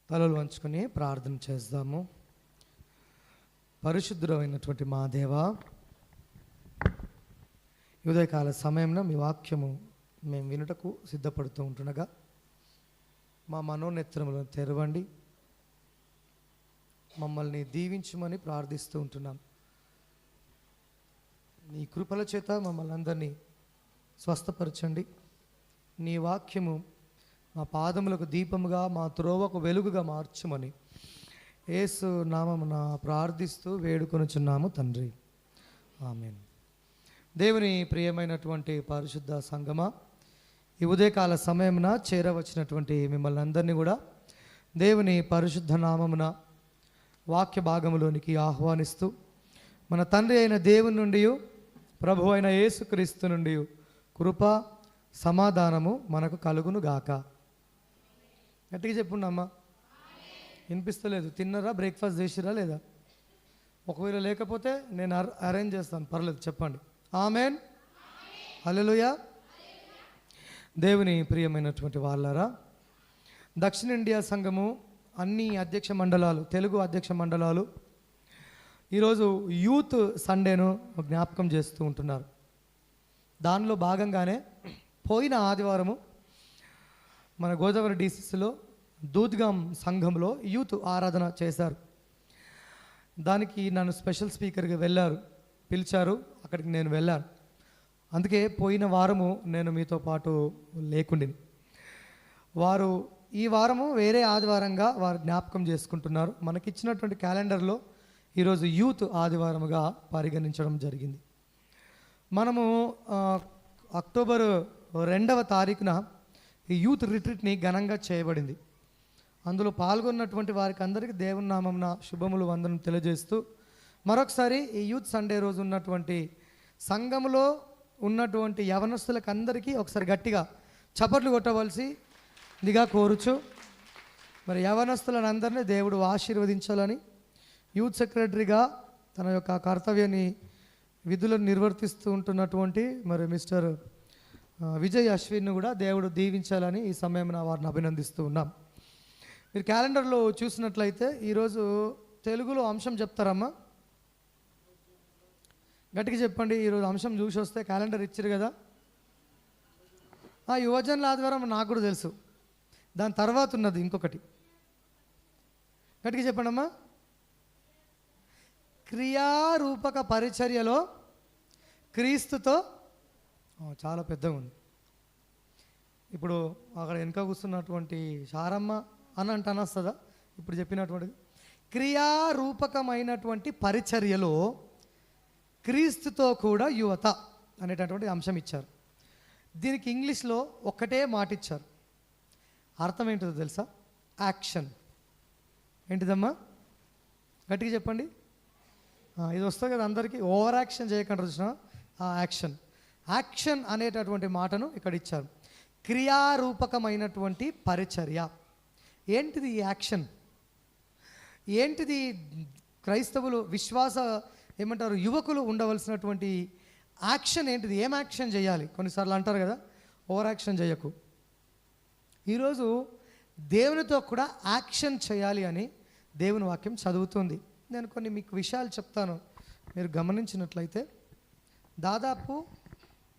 తలలు వంచుకొని ప్రార్థన చేద్దాము. పరిశుద్ధుడైనటువంటి మా దేవా, ఉదయకాల సమయంలో మీ వాక్యము మేము వినుటకు సిద్ధపడుతూ ఉంటుండగా మా మనోనేత్రములను తెరవండి, మమ్మల్ని దీవించమని ప్రార్థిస్తూ ఉంటున్నాం. నీ కృపల చేత మమ్మల్ని అందరినీ స్వస్థపరచండి. నీ వాక్యము మా పాదములకు దీపముగా, మా త్రోవకు వెలుగుగా మార్చమని యేసు నామమున ప్రార్థిస్తూ వేడుకొనుచున్నాము తండ్రి, ఆమేన్. దేవుని ప్రియమైనటువంటి పరిశుద్ధ సంగమా, ఈ ఉదయకాల సమయమున చేరవచ్చినటువంటి మిమ్మల్ని అందరినీ కూడా దేవుని పరిశుద్ధ నామమున వాక్య భాగములోనికి ఆహ్వానిస్తూ, మన తండ్రి అయిన దేవుని నుండి, ప్రభు అయిన యేసుక్రీస్తు నుండి కృప సమాధానము మనకు కలుగును గాక. గట్టిగా చెప్పుండమ్మా, వినిపిస్తలేదు. తిన్నరా? బ్రేక్ఫాస్ట్ చేసిరా లేదా? ఒకవేళ లేకపోతే నేను అరేంజ్ చేస్తాను, పర్లేదు, చెప్పండి. ఆమేన్, హల్లెలూయా. దేవుని ప్రియమైనటువంటి వాళ్ళారా, దక్షిణ ఇండియా సంఘము అన్ని అధ్యక్ష మండలాలు, తెలుగు అధ్యక్ష మండలాలు ఈరోజు యూత్ సండేను జ్ఞాపకం చేస్తూ ఉంటున్నారు. దానిలో భాగంగానే పోయిన ఆదివారము మన గోదావరి డిసిసిలో దూద్గాం సంఘంలో యూత్ ఆరాధన చేశారు. దానికి నన్ను స్పెషల్ స్పీకర్గా పిలిచారు. అక్కడికి నేను వెళ్ళాను. అందుకే పోయిన వారము నేను మీతో పాటు లేకుండిని. వారు ఈ వారము వేరే ఆదివారంగా వారు జ్ఞాపకం చేసుకుంటున్నారు. మనకిచ్చినటువంటి క్యాలెండర్లో ఈరోజు యూత్ ఆదివారముగా పరిగణించడం జరిగింది. మనము అక్టోబర్ 2వ తారీఖున ఈ యూత్ రిట్రీట్ని ఘనంగా చేయబడింది. అందులో పాల్గొన్నటువంటి వారికి అందరికీ దేవుని నామమున శుభములు, వందనం తెలియజేస్తూ మరొకసారి ఈ యూత్ సండే రోజు ఉన్నటువంటి సంఘములో ఉన్నటువంటి యవనస్తులకు అందరికీ ఒకసారి గట్టిగా చప్పట్లు కొట్టవలసిందిగా కోరుచు, మరి యవనస్తులను అందరినీ దేవుడు ఆశీర్వదించాలని యూత్ సెక్రటరీగా తన యొక్క కర్తవ్యాన్ని, విధులను నిర్వర్తిస్తూ ఉంటున్నటువంటి మరి మిస్టర్ విజయ్ అశ్విన్ను కూడా దేవుడు దీవించాలని ఈ సమయం వారిని అభినందిస్తూ ఉన్నాం. మీరు క్యాలెండర్లో చూసినట్లయితే ఈరోజు తెలుగులో అంశం చెప్తారమ్మా, గట్టిగా చెప్పండి. ఈరోజు అంశం చూసి వస్తే క్యాలెండర్ ఇచ్చారు కదా, యువజనుల ఆదివారం నాకు కూడా తెలుసు. దాని తర్వాత ఉన్నది ఇంకొకటి, గట్టిగా చెప్పండి అమ్మా. క్రియారూపక పరిచర్యలో క్రీస్తుతో, చాలా పెద్దగా ఉంది. ఇప్పుడు అక్కడ వెనుక కూర్చున్నటువంటి శారమ్మ అని అనొస్తుందా? ఇప్పుడు చెప్పినటువంటిది క్రియారూపకమైనటువంటి పరిచర్యలో క్రీస్తుతో కూడా యువత అనేటటువంటి అంశం ఇచ్చారు. దీనికి ఇంగ్లీష్లో ఒక్కటే మాట ఇచ్చారు. అర్థం ఏంటిదో తెలుసా? యాక్షన్. ఏంటిదమ్మా? గట్టిగా చెప్పండి. ఇది వస్తుంది కదా అందరికీ. ఓవర్ యాక్షన్ చేయకుండా చూసిన యాక్షన్. యాక్షన్ అనేటటువంటి మాటను ఇక్కడ ఇచ్చారు. క్రియారూపకమైనటువంటి పరిచర్య. ఏంటిది ఈ యాక్షన్? ఏంటిది? క్రైస్తవులు, విశ్వాస ఏమంటారు, యువకులు ఉండవలసినటువంటి యాక్షన్ ఏంటిది? ఏం యాక్షన్ చేయాలి? కొన్నిసార్లు అంటారు కదా, ఓవర్ యాక్షన్ చేయకు. ఈరోజు దేవునితో కూడా యాక్షన్ చేయాలి అని దేవుని వాక్యం చదువుతుంది. నేను కొన్ని మీకు విషయాలు చెప్తాను, మీరు గమనించినట్లయితే దాదాపు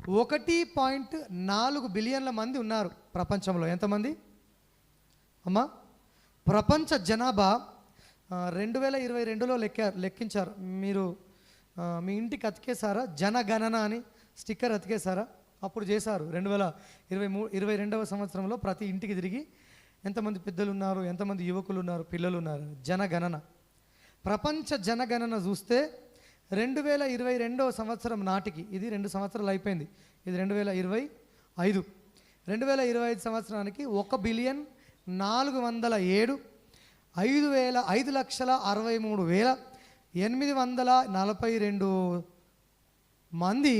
1.4 బిలియన్ల మంది ఉన్నారు ప్రపంచంలో. ఎంతమంది అమ్మా? ప్రపంచ జనాభా 2022లో లెక్కించారు. మీరు మీ ఇంటికి అతికేసారా? జనగణన అని స్టిక్కర్ అతికేసారా? అప్పుడు చేశారు 2022వ సంవత్సరంలో. ప్రతి ఇంటికి తిరిగి ఎంతమంది పెద్దలు ఉన్నారు, ఎంతమంది యువకులు ఉన్నారు, పిల్లలు ఉన్నారు, జనగణన. ప్రపంచ జనగణన చూస్తే 2022వ సంవత్సరం నాటికి, ఇది 2 సంవత్సరాలు అయిపోయింది, ఇది 2025. 2025 సంవత్సరానికి 1,405,563,842 మంది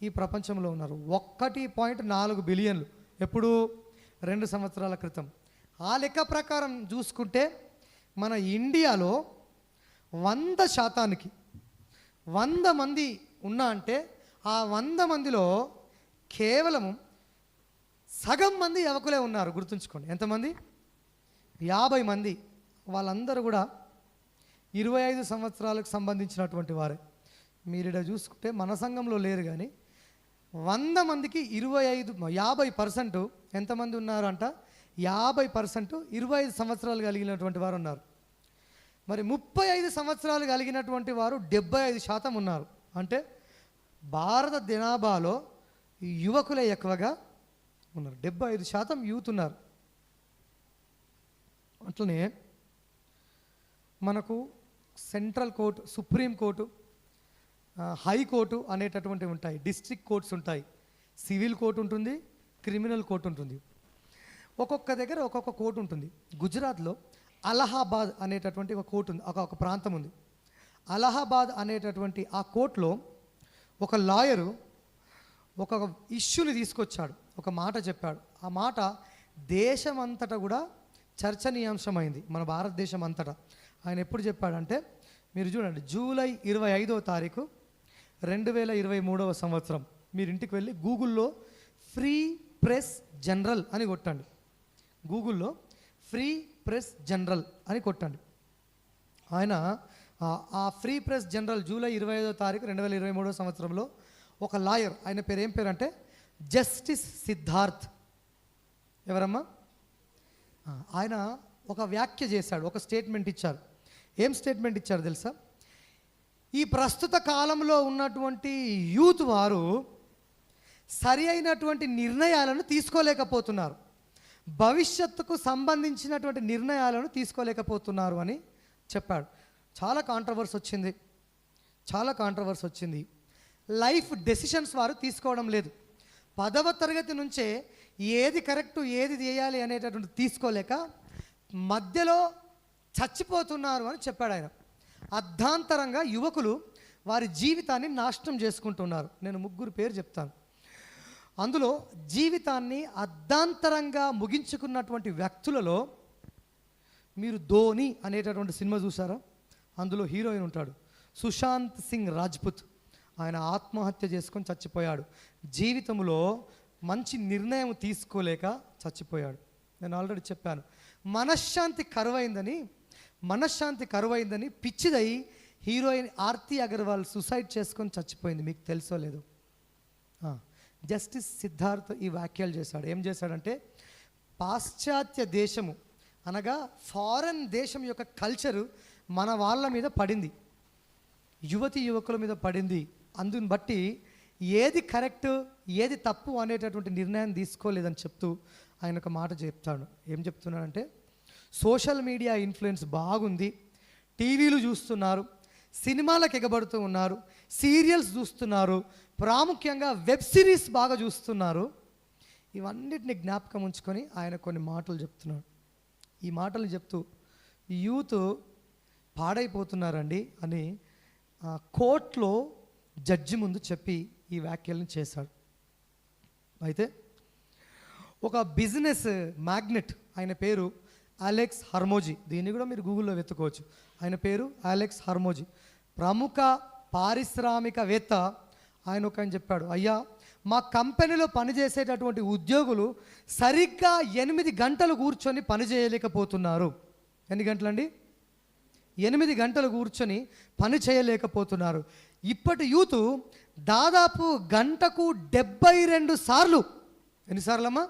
ఈ ప్రపంచంలో ఉన్నారు. 1.4 బిలియన్లు. ఎప్పుడు? 2 సంవత్సరాల క్రితం. ఆ లెక్క ప్రకారం చూసుకుంటే మన ఇండియాలో 100% 100 మంది ఉన్నా అంటే ఆ 100 మందిలో కేవలం సగం మంది యువకులే ఉన్నారు. గుర్తుంచుకోండి. ఎంతమంది? 50 మంది, వాళ్ళందరూ కూడా 25 సంవత్సరాలకు సంబంధించినటువంటి వారే. మీరు ఇక్కడ చూసుకుంటే మన సంఘంలో లేరు, కానీ 100 మందికి 50% ఎంతమంది ఉన్నారంట? 50% 25 సంవత్సరాలు కలిగినటువంటి వారు ఉన్నారు. మరి 35 సంవత్సరాలు కలిగినటువంటి వారు 75% ఉన్నారు. అంటే భారత జనాభాలో యువకులే ఎక్కువగా ఉన్నారు. 75% యూత్ ఉన్నారు. అట్లనే మనకు central court, supreme court, high court అనేటటువంటివి ఉంటాయి. డిస్ట్రిక్ట్ కోర్ట్స్ ఉంటాయి, సివిల్ కోర్టు ఉంటుంది, క్రిమినల్ కోర్టు ఉంటుంది. ఒక్కొక్క దగ్గర ఒక్కొక్క కోర్టు ఉంటుంది. గుజరాత్లో అలహాబాద్ అనేటటువంటి ఒక కోర్టు ఉంది, ఒక ప్రాంతం ఉంది. అలహాబాద్ అనేటటువంటి ఆ కోర్టులో ఒక లాయరు ఒక ఇష్యూని తీసుకొచ్చాడు, ఒక మాట చెప్పాడు. ఆ మాట దేశమంతటా కూడా చర్చనీయాంశమైంది, మన భారతదేశం అంతటా. ఆయన ఎప్పుడు చెప్పాడంటే, మీరు చూడండి, జూలై 25వ తారీఖు 2023వ సంవత్సరం. మీరు ఇంటికి వెళ్ళి గూగుల్లో ఫ్రీ ప్రెస్ జనరల్ అని కొట్టండి. గూగుల్లో ఫ్రీ ప్రెస్ జనరల్ అని కొట్టండి. ఆయన ఆ ఫ్రీ ప్రెస్ జనరల్ జూలై 25వ తారీఖు 2023వ సంవత్సరంలో ఒక లాయర్, ఆయన పేరు ఏం పేరు అంటే జస్టిస్ సిద్ధార్థ్. ఎవరమ్మా? ఆయన ఒక వ్యాఖ్య చేశాడు, ఒక స్టేట్మెంట్ ఇచ్చారు. ఏం స్టేట్మెంట్ ఇచ్చారు తెలుసా? ఈ ప్రస్తుత కాలంలో ఉన్నటువంటి యూత్ వారు సరి అయినటువంటి నిర్ణయాలను తీసుకోలేకపోతున్నారు, భవిష్యత్తుకు సంబంధించినటువంటి నిర్ణయాలను తీసుకోలేకపోతున్నారు అని చెప్పాడు. చాలా కాంట్రవర్సీ వచ్చింది. లైఫ్ డెసిషన్స్ వారు తీసుకోవడం లేదు. 10వ తరగతి నుంచే ఏది కరెక్టు, ఏది చేయాలి అనేటటువంటి తీసుకోలేక మధ్యలో చచ్చిపోతున్నారు అని చెప్పాడు ఆయన. అర్ధాంతరంగా యువకులు వారి జీవితాన్ని నాశనం చేసుకుంటున్నారు. నేను 3 పేరు చెప్తాను. అందులో జీవితాన్ని అర్ధాంతరంగా ముగించుకున్నటువంటి వ్యక్తులలో మీరు ధోని అనేటటువంటి సినిమా చూసారా? అందులో హీరోయిన్ ఉంటాడు, సుశాంత్ సింగ్ రాజ్పుత్. ఆయన ఆత్మహత్య చేసుకొని చచ్చిపోయాడు. జీవితంలో మంచి నిర్ణయం తీసుకోలేక చచ్చిపోయాడు. నేను ఆల్రెడీ చెప్పాను, మనశ్శాంతి కరువైందని పిచ్చిదై హీరోయిన్ ఆర్తి అగర్వాల్ సూసైడ్ చేసుకొని చచ్చిపోయింది. మీకు తెలుసో లేదో? జస్టిస్ సిద్ధార్థ్ ఈ వ్యాఖ్యలు చేశాడు. ఏం చేశాడంటే, పాశ్చాత్య దేశము అనగా ఫారెన్ దేశం యొక్క కల్చరు మన వాళ్ళ మీద పడింది, యువకుల మీద పడింది. అందుని బట్టి ఏది కరెక్ట్, ఏది తప్పు అనేటటువంటి నిర్ణయం తీసుకోలేదని చెప్తూ ఆయన ఒక మాట చెప్తాడు. ఏం చెప్తున్నాడంటే, సోషల్ మీడియా ఇన్ఫ్లుయెన్స్ బాగుంది, టీవీలు చూస్తున్నారు, సినిమాలకు ఎగబడుతూ ఉన్నారు, సీరియల్స్ చూస్తున్నారు, ప్రాముఖ్యంగా వెబ్ సిరీస్ బాగా చూస్తున్నారు. ఇవన్నిటిని జ్ఞాపకం ఉంచుకొని ఆయన కొన్ని మాటలు చెప్తున్నాడు. ఈ మాటలు చెప్తూ యూత్ పాడైపోతున్నారండి అని కోర్టులో జడ్జి ముందు చెప్పి ఈ వ్యాఖ్యలను చేశాడు. అయితే ఒక బిజినెస్ మ్యాగ్నెట్, ఆయన పేరు అలెక్స్ హర్మోజీ. దీన్ని కూడా మీరు గూగుల్లో వెతుకోవచ్చు. ఆయన పేరు అలెక్స్ హర్మోజీ, ప్రముఖ పారిశ్రామికవేత్త. ఆయన చెప్పాడు, అయ్యా మా కంపెనీలో పనిచేసేటటువంటి ఉద్యోగులు సరిగ్గా 8 గంటలు కూర్చొని పని చేయలేకపోతున్నారు. ఎన్ని గంటలండి? 8 గంటలు కూర్చొని పని చేయలేకపోతున్నారు. ఇప్పటి యూత్ దాదాపు గంటకు 72 సార్లు, ఎన్నిసార్లమ్మా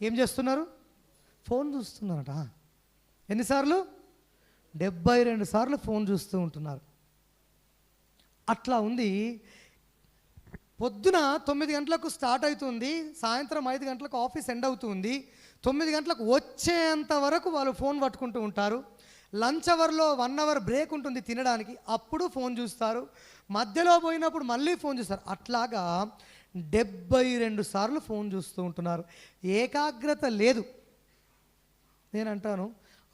ఏం చేస్తున్నారు? ఫోన్ చూస్తున్నారట. ఎన్నిసార్లు? 72 సార్లు ఫోన్ చూస్తూ ఉంటున్నారు. అట్లా ఉంది. పొద్దున 9 గంటలకు స్టార్ట్ అవుతుంది, సాయంత్రం 5 గంటలకు ఆఫీస్ ఎండ్ అవుతుంది. 9 గంటలకు వచ్చేంత వరకు వాళ్ళు ఫోన్ పట్టుకుంటూ ఉంటారు. లంచ్ అవర్లో 1 అవర్ బ్రేక్ ఉంటుంది తినడానికి, అప్పుడు ఫోన్ చూస్తారు. మధ్యలో పోయినప్పుడు మళ్ళీ ఫోన్ చూస్తారు. అట్లాగా 72 సార్లు ఫోన్ చూస్తూ ఉంటున్నారు. ఏకాగ్రత లేదు. నేను అంటాను,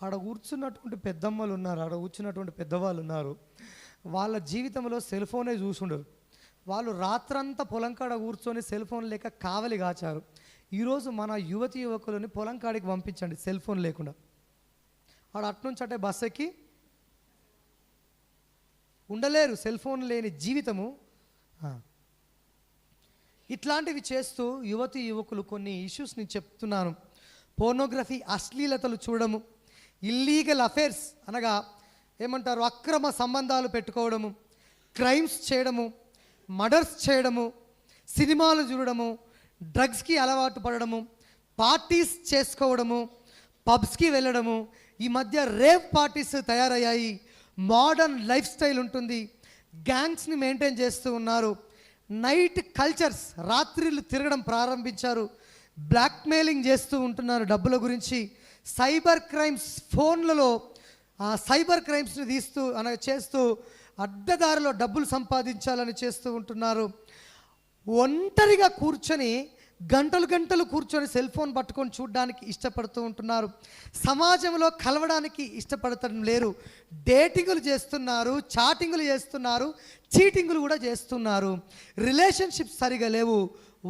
ఆడ కూర్చున్నటువంటి పెద్దమ్మలు ఉన్నారు, ఆడ కూర్చున్నటువంటి పెద్దవాళ్ళు ఉన్నారు, వాళ్ళ జీవితంలో సెల్ ఫోనే చూసుండరు. వాళ్ళు రాత్రంతా పొలం కాడ కూర్చొని సెల్ ఫోన్ లేక కావలి కాచారు. ఈరోజు మన యువకులని పొలం కాడికి పంపించండి సెల్ ఫోన్ లేకుండా. ఆడ అట్నుంచి అంటే బస్ ఎక్కి ఉండలేరు, సెల్ ఫోన్ లేని జీవితము. ఇట్లాంటివి చేస్తూ యువకులు కొన్ని ఇష్యూస్ నేను చెప్తున్నాను. పోర్నోగ్రఫీ, అశ్లీలతలు చూడము, ఇల్లీగల్ అఫేర్స్ అనగా ఏమంటారు అక్రమ సంబంధాలు పెట్టుకోవడము, క్రైమ్స్ చేయడము, మర్డర్స్ చేయడము, సినిమాలు చూడడము, డ్రగ్స్కి అలవాటు పడడము, పార్టీస్ చేసుకోవడము, పబ్స్కి వెళ్ళడము. ఈ మధ్య రేవ్ పార్టీస్ తయారయ్యాయి, మోడర్న్ లైఫ్ స్టైల్ ఉంటుంది, గ్యాంగ్స్ని మెయింటైన్ చేస్తూ ఉన్నారు, నైట్ కల్చర్స్, రాత్రిళ్ళు తిరగడం ప్రారంభించారు, బ్లాక్మెయిలింగ్ చేస్తూ ఉంటున్నారు డబ్బుల గురించి, సైబర్ క్రైమ్స్, ఫోన్లలో సైబర్ క్రైమ్స్ని చేస్తూ అడ్డదారిలో డబ్బులు సంపాదించాలని చేస్తూ ఉంటున్నారు. ఒంటరిగా కూర్చొని గంటలు కూర్చొని సెల్ ఫోన్ పట్టుకొని చూడడానికి ఇష్టపడుతూ ఉంటున్నారు. సమాజంలో కలవడానికి ఇష్టపడటం లేరు. డేటింగులు చేస్తున్నారు, చాటింగులు చేస్తున్నారు, చీటింగులు కూడా చేస్తున్నారు. రిలేషన్షిప్స్ సరిగా లేవు.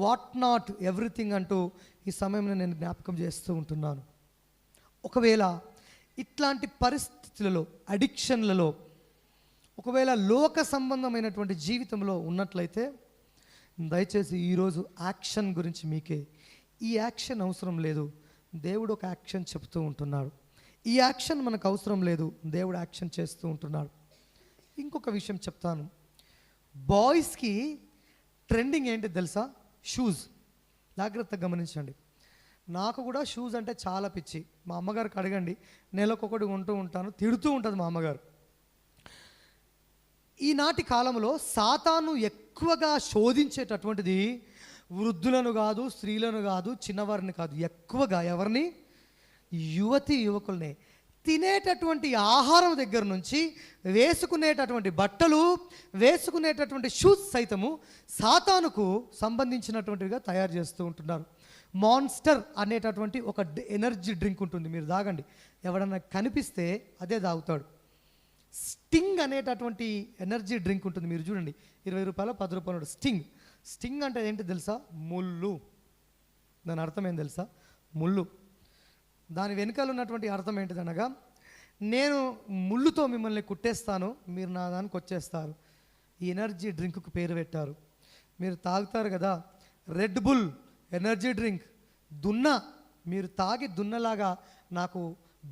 వాట్ నాట్ ఎవ్రీథింగ్ అంటూ ఈ సమయంలో నేను జ్ఞాపకం చేస్తూ ఉంటున్నాను. ఒకవేళ ఇట్లాంటి పరిస్థితులలో, అడిక్షన్లలో, ఒకవేళ లోక సంబంధమైనటువంటి జీవితంలో ఉన్నట్లయితే దయచేసి ఈరోజు యాక్షన్ గురించి మీకే, ఈ యాక్షన్ అవసరం లేదు, దేవుడు ఒక యాక్షన్ చెప్తూ ఉంటున్నాడు. ఈ యాక్షన్ మనకు అవసరం లేదు, దేవుడు యాక్షన్ చేస్తూ ఉంటున్నాడు. ఇంకొక విషయం చెప్తాను. బాయ్స్కి ట్రెండింగ్ ఏంటి తెలుసా? షూస్. జాగ్రత్తగా గమనించండి. నాకు కూడా షూస్ అంటే చాలా పిచ్చి. మా అమ్మగారికి అడగండి, నెలకొకటి కొంటూ ఉంటాను, తిడుతూ ఉంటుంది మా అమ్మగారు. ఈనాటి కాలంలో సాతాను ఎక్కువగా శోధించేటటువంటిది వృద్ధులను కాదు, స్త్రీలను కాదు, చిన్నవారిని కాదు, ఎక్కువగా ఎవరిని? యువకులనే. తినేటటువంటి ఆహారం దగ్గర నుంచి వేసుకునేటటువంటి బట్టలు, వేసుకునేటటువంటి షూస్ సైతము సాతానుకు సంబంధించినటువంటివిగా తయారు చేస్తూ ఉంటున్నారు. మాన్స్టర్ అనేటటువంటి ఒక ఎనర్జీ డ్రింక్ ఉంటుంది, మీరు తాగండి. ఎవడన్నా కనిపిస్తే అదే తాగుతాడు. స్టింగ్ అనేటటువంటి ఎనర్జీ డ్రింక్ ఉంటుంది, మీరు చూడండి, 20 రూపాయలు 10 రూపాయలు. స్టింగ్ అంటే ఏంటి తెలుసా? ముళ్ళు. దాని అర్థం ఏం తెలుసా? ముళ్ళు. దాని వెనుకలు ఉన్నటువంటి అర్థం ఏంటిదనగా, నేను ముళ్ళుతో మిమ్మల్ని కుట్టేస్తాను, మీరు నా దానికి వచ్చేస్తారు. ఈ ఎనర్జీ డ్రింక్కు పేరు పెట్టారు. మీరు తాగుతారు కదా, రెడ్ బుల్ ఎనర్జీ డ్రింక్, మీరు తాగి దున్నలాగా నాకు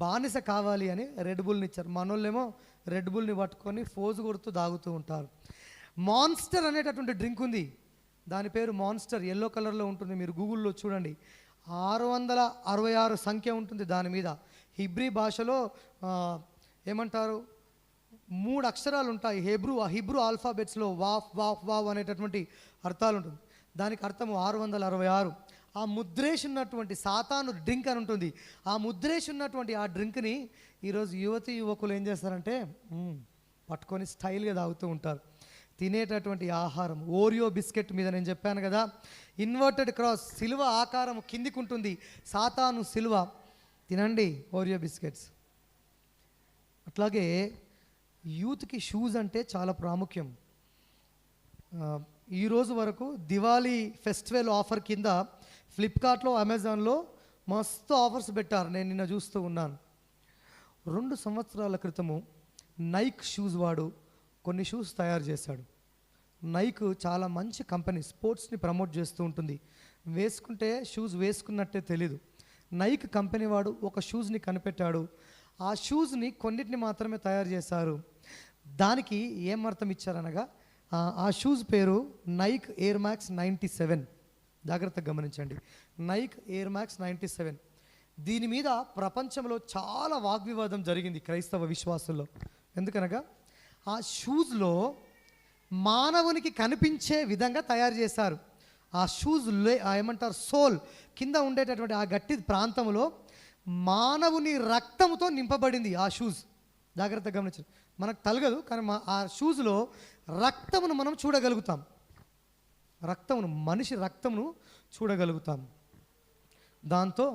బానిస కావాలి అని రెడ్ బుల్ని ఇచ్చారు. మనోళ్ళేమో రెడ్ బుల్ని పట్టుకొని ఫోజు కొడుతూ తాగుతూ ఉంటారు. మాన్స్టర్ అనేటటువంటి డ్రింక్ ఉంది, దాని పేరు మాన్స్టర్, ఎల్లో కలర్లో ఉంటుంది, మీరు గూగుల్లో చూడండి. 666 సంఖ్య ఉంటుంది దాని మీద. హిబ్రీ భాషలో ఏమంటారు, 3 అక్షరాలు ఉంటాయి. హిబ్రూ ఆల్ఫాబెట్స్లో వావ్ అనేటటువంటి అర్థాలు ఉంటుంది. దానికి అర్థము 666. ఆ ముద్రేష్ ఉన్నటువంటి సాతాను డ్రింక్ అని ఉంటుంది. ఆ ముద్రేష్ ఉన్నటువంటి ఆ డ్రింక్ని ఈరోజు యువకులు ఏం చేస్తారంటే పట్టుకొని స్టైల్గా తాగుతూ ఉంటారు. తినేటటువంటి ఆహారం, ఓరియో బిస్కెట్ మీద నేను చెప్పాను కదా, ఇన్వర్టెడ్ క్రాస్, సిలువ ఆకారం కిందికి ఉంటుంది, సాతాను సిలువ. తినండి ఓరియో బిస్కెట్స్. అట్లాగే యూత్కి షూస్ అంటే చాలా ప్రాముఖ్యం. ఈరోజు వరకు దివాళీ ఫెస్టివల్ ఆఫర్ కింద ఫ్లిప్కార్ట్లో, అమెజాన్లో మస్తు ఆఫర్స్ పెట్టారు. నేను నిన్న చూస్తూ ఉన్నాను. 2 సంవత్సరాల క్రితము నైక్ షూస్ వాడు కొన్ని షూస్ తయారు చేశాడు. నైక్ చాలా మంచి కంపెనీ, స్పోర్ట్స్ని ప్రమోట్ చేస్తూ ఉంటుంది. వేసుకుంటే షూస్ వేసుకున్నట్టే తెలీదు. నైక్ కంపెనీ వాడు ఒక షూస్ని కనిపెట్టాడు. ఆ షూస్ని కొన్నిటిని మాత్రమే తయారు చేశారు. దానికి ఏం అర్థం ఇచ్చారనగా, ఆ షూస్ పేరు నైక్ ఎయిర్ మ్యాక్స్ 97. జాగ్రత్తగా గమనించండి, నైక్ ఎయిర్ మ్యాక్స్ 97. దీని మీద ప్రపంచంలో చాలా వాగ్వివాదం జరిగింది క్రైస్తవ విశ్వాసుల్లో. ఎందుకనగా ఆ షూస్లో మానవునికి కనిపించే విధంగా తయారు చేశారు. ఆ షూస్ ఏమంటారు, సోల్ కింద ఉండేటటువంటి ఆ గట్టి ప్రాంతంలో మానవుని రక్తంతో నింపబడింది ఆ షూస్. జాగ్రత్తగా గమనించండి. మనకు తలగదు, కానీ ఆ షూస్లో రక్తమును మనం చూడగలుగుతాం. మనిషి రక్తమును చూడగలుగుతాం. దాంతో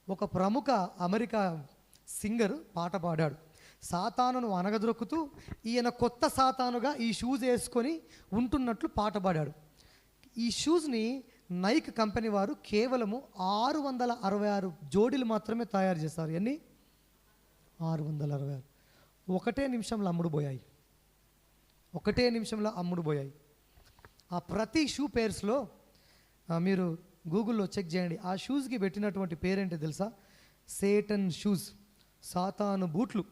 ఒక ప్రముఖ అమెరికా సింగర్ పాట పాడాడు. సాతానును అనగదొక్కుతూ ఈయన కొత్త సాతానుగా ఈ షూస్ వేసుకొని ఉంటున్నట్లు పాట పాడాడు. ఈ షూస్ని నైక్ కంపెనీ వారు కేవలము 666 జోడీలు మాత్రమే తయారు చేశారు. ఎన్ని? 666. ఒకటే నిమిషంలో అమ్ముడుపోయాయి. ఆ ప్రతి షూ పేర్స్లో మీరు గూగుల్లో చెక్ చేయండి. ఆ షూస్కి పెట్టినటువంటి పేరేంటి తెలుసా? సేటన్ షూస్, సాతాను బూట్లు.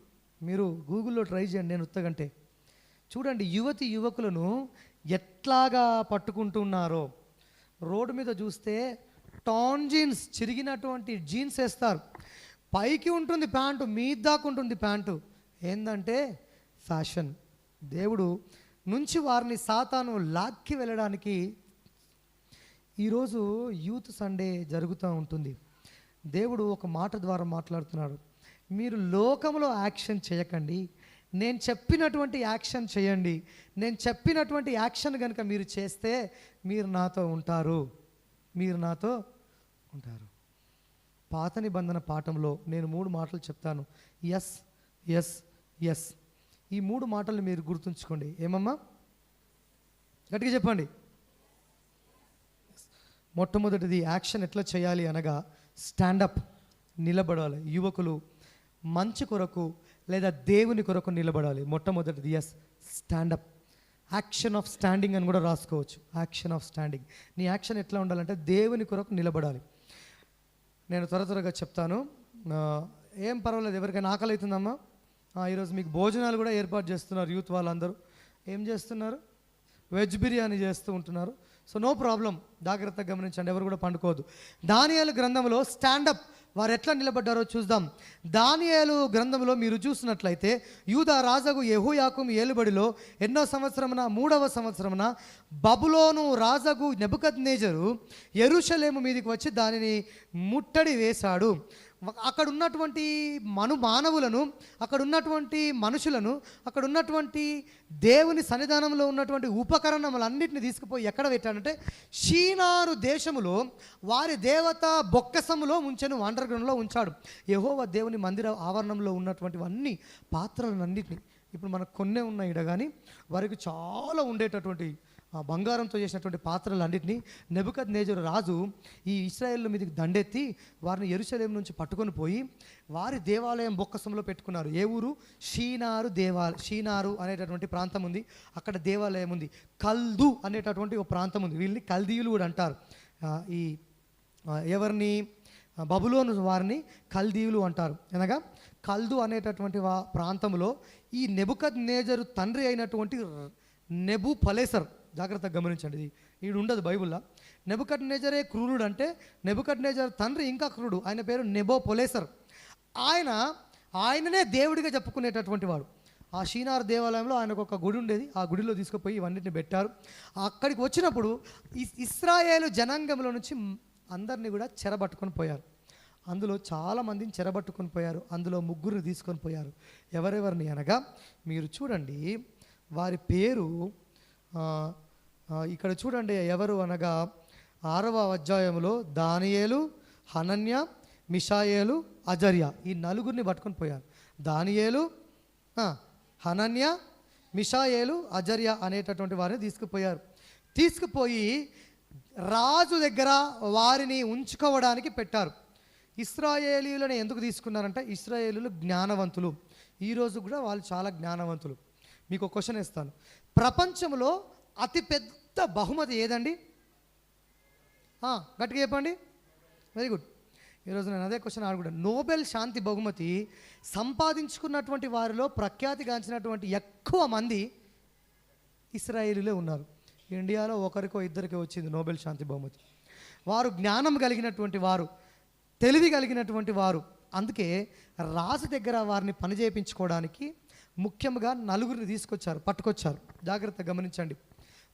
మీరు గూగుల్లో ట్రై చేయండి, నేను ఉత్తగంటే. చూడండి యువతి యువకులను ఎట్లాగా పట్టుకుంటున్నారో. రోడ్డు మీద చూస్తే టాన్ జీన్స్, చిరిగినటువంటి జీన్స్ వేస్తారు, పైకి ఉంటుంది ప్యాంటు, మీద దాకా ఉంటుంది ప్యాంటు. ఏంటంటే ఫ్యాషన్. దేవుడు నుంచి వారిని సాతాను లాక్కి వెళ్ళడానికి ఈరోజు యూత్ సండే జరుగుతూ ఉంటుంది. దేవుడు ఒక మాట ద్వారా మాట్లాడుతున్నాడు. మీరు లోకంలో యాక్షన్ చేయకండి, నేను చెప్పినటువంటి యాక్షన్ చేయండి. నేను చెప్పినటువంటి యాక్షన్ కనుక మీరు చేస్తే మీరు నాతో ఉంటారు, మీరు నాతో ఉంటారు. పాత నిబంధన పాఠంలో నేను 3 మాటలు చెప్తాను. S S S. ఈ 3 మాటలు మీరు గుర్తుంచుకోండి. ఏమమ్మా? గట్టిగా చెప్పండి. మొట్టమొదటిది యాక్షన్ ఎట్లా చేయాలి అనగా స్టాండప్, నిలబడాలి. యువకులు మంచి కొరకు లేదా దేవుని కొరకు నిలబడాలి. మొట్టమొదటిది S, stand up. Action of standing అని కూడా రాసుకోవచ్చు. Action of standing. నీ యాక్షన్ ఎట్లా ఉండాలంటే దేవుని కొరకు నిలబడాలి. నేను త్వరగా చెప్తాను, ఏం పర్వాలేదు. ఎవరికైనా ఆకలి అవుతుందమ్మా? ఈరోజు మీకు భోజనాలు కూడా ఏర్పాటు చేస్తున్నారు యూత్ వాళ్ళందరూ. ఏం చేస్తున్నారు? వెజ్ బిర్యానీ చేస్తూ ఉంటున్నారు. సో నో ప్రాబ్లం, జాగ్రత్తగా గమనించండి, ఎవరు కూడా పండుకోవద్దు. దానియేలు గ్రంథంలో స్టాండప్ వారు ఎట్లా నిలబడ్డారో చూద్దాం. దానియేలు గ్రంథంలో మీరు చూసినట్లయితే యూదా రాజగు యెహోయాకీము ఏలుబడిలో ఎన్నో సంవత్సరమున 3వ సంవత్సరమున బబులోను రాజగు నెబుకద్నెజరు యెరూషలేము మీదకి వచ్చి దానిని ముట్టడి వేశాడు. అక్కడ ఉన్నటువంటి మానవులను, అక్కడ ఉన్నటువంటి మనుషులను, అక్కడ ఉన్నటువంటి దేవుని సన్నిధానంలో ఉన్నటువంటి ఉపకరణములన్నింటినీ తీసుకుపోయి ఎక్కడ పెట్టాడంటే షీనారు దేశములో వారి దేవత బొక్కసములో ఉంచెను, అండర్ గ్రౌండ్లో ఉంచాడు. యెహోవా దేవుని మందిర ఆవరణంలో ఉన్నటువంటివన్నీ పాత్రలన్నింటినీ, ఇప్పుడు మనకు కొన్నే ఉన్నాయి ఇడ, కానీ వారికి చాలా ఉండేటటువంటి బంగారంతో చేసినటువంటి పాత్రలన్నింటినీ నెబుకద్నెజరు రాజు ఈ ఇశ్రాయేలు మీదకి దండెత్తి వారిని యెరూషలేము నుంచి పట్టుకొని పోయి వారి దేవాలయం బొక్కసంలో పెట్టుకున్నారు. ఏ ఊరు? షీనారు అనేటటువంటి ప్రాంతం ఉంది, అక్కడ దేవాలయం ఉంది. కల్దు అనేటటువంటి ఒక ప్రాంతం ఉంది, వీళ్ళని కల్దీయులు కూడా అంటారు. ఈ ఎవరిని? బబులోను వారిని కల్దీయులు అంటారు. అనగా కల్దు అనేటటువంటి ప్రాంతంలో ఈ నెబుకద్నెజరు తండ్రి అయినటువంటి నెబుపలేసర్, జాగ్రత్తగా గమనించండి, ఇది ఉండదు బైబుల్లో. నెబుకద్నెజరే క్రూరుడు అంటే నెబుకద్నెజర్ తండ్రి ఇంకా క్రూరుడు, ఆయన పేరు నెబోపొలేసర్. ఆయననే దేవుడిగా చెప్పుకునేటటువంటి వాడు. ఆ షీనార్ దేవాలయంలో ఆయనకు ఒక గుడి ఉండేది, ఆ గుడిలో తీసుకుపోయి ఇవన్నిటిని పెట్టారు. అక్కడికి వచ్చినప్పుడు ఇశ్రాయేలు జనాంగంలో నుంచి అందరినీ కూడా చెరబట్టుకొని పోయారు. అందులో చాలామందిని చెరబట్టుకొని పోయారు. అందులో 3 తీసుకొని పోయారు. ఎవరెవరిని అనగా మీరు చూడండి, వారి పేరు ఇక్కడ చూడండి. ఎవరు అనగా 6వ అధ్యాయంలో దానియేలు, హనన్య, మిషాయేలు, అజర్యా, ఈ 4 పట్టుకొని పోయారు. దానియేలు, హనన్య, మిషాయేలు, అజర్యా అనేటటువంటి వారిని తీసుకుపోయారు. తీసుకుపోయి రాజు దగ్గర వారిని ఉంచుకోవడానికి పెట్టారు. ఇశ్రాయేలీయులను ఎందుకు తీసుకున్నారంటే ఇశ్రాయేలీయులు జ్ఞానవంతులు. ఈరోజు కూడా వాళ్ళు చాలా జ్ఞానవంతులు. మీకు ఒక క్వశ్చన్ ఇస్తాను, ప్రపంచంలో అతిపెద్ద బహుమతి ఏదండి? గట్టిగా చెప్పండి. Very good. ఈరోజు నేను అదే క్వశ్చన్ అడుగుతాను. నోబెల్ శాంతి బహుమతి సంపాదించుకున్నటువంటి వారిలో ప్రఖ్యాతిగాంచినటువంటి ఎక్కువ మంది ఇశ్రాయేలీలే ఉన్నారు. ఇండియాలో ఒకరికో ఇద్దరికో వచ్చింది నోబెల్ శాంతి బహుమతి. వారు జ్ఞానం కలిగినటువంటి వారు, తెలివి కలిగినటువంటి వారు. అందుకే రాజు దగ్గర వారిని పని చేయించుకోవడానికి ముఖ్యంగా 4 తీసుకొచ్చారు, పట్టుకొచ్చారు. జాగ్రత్తగా గమనించండి.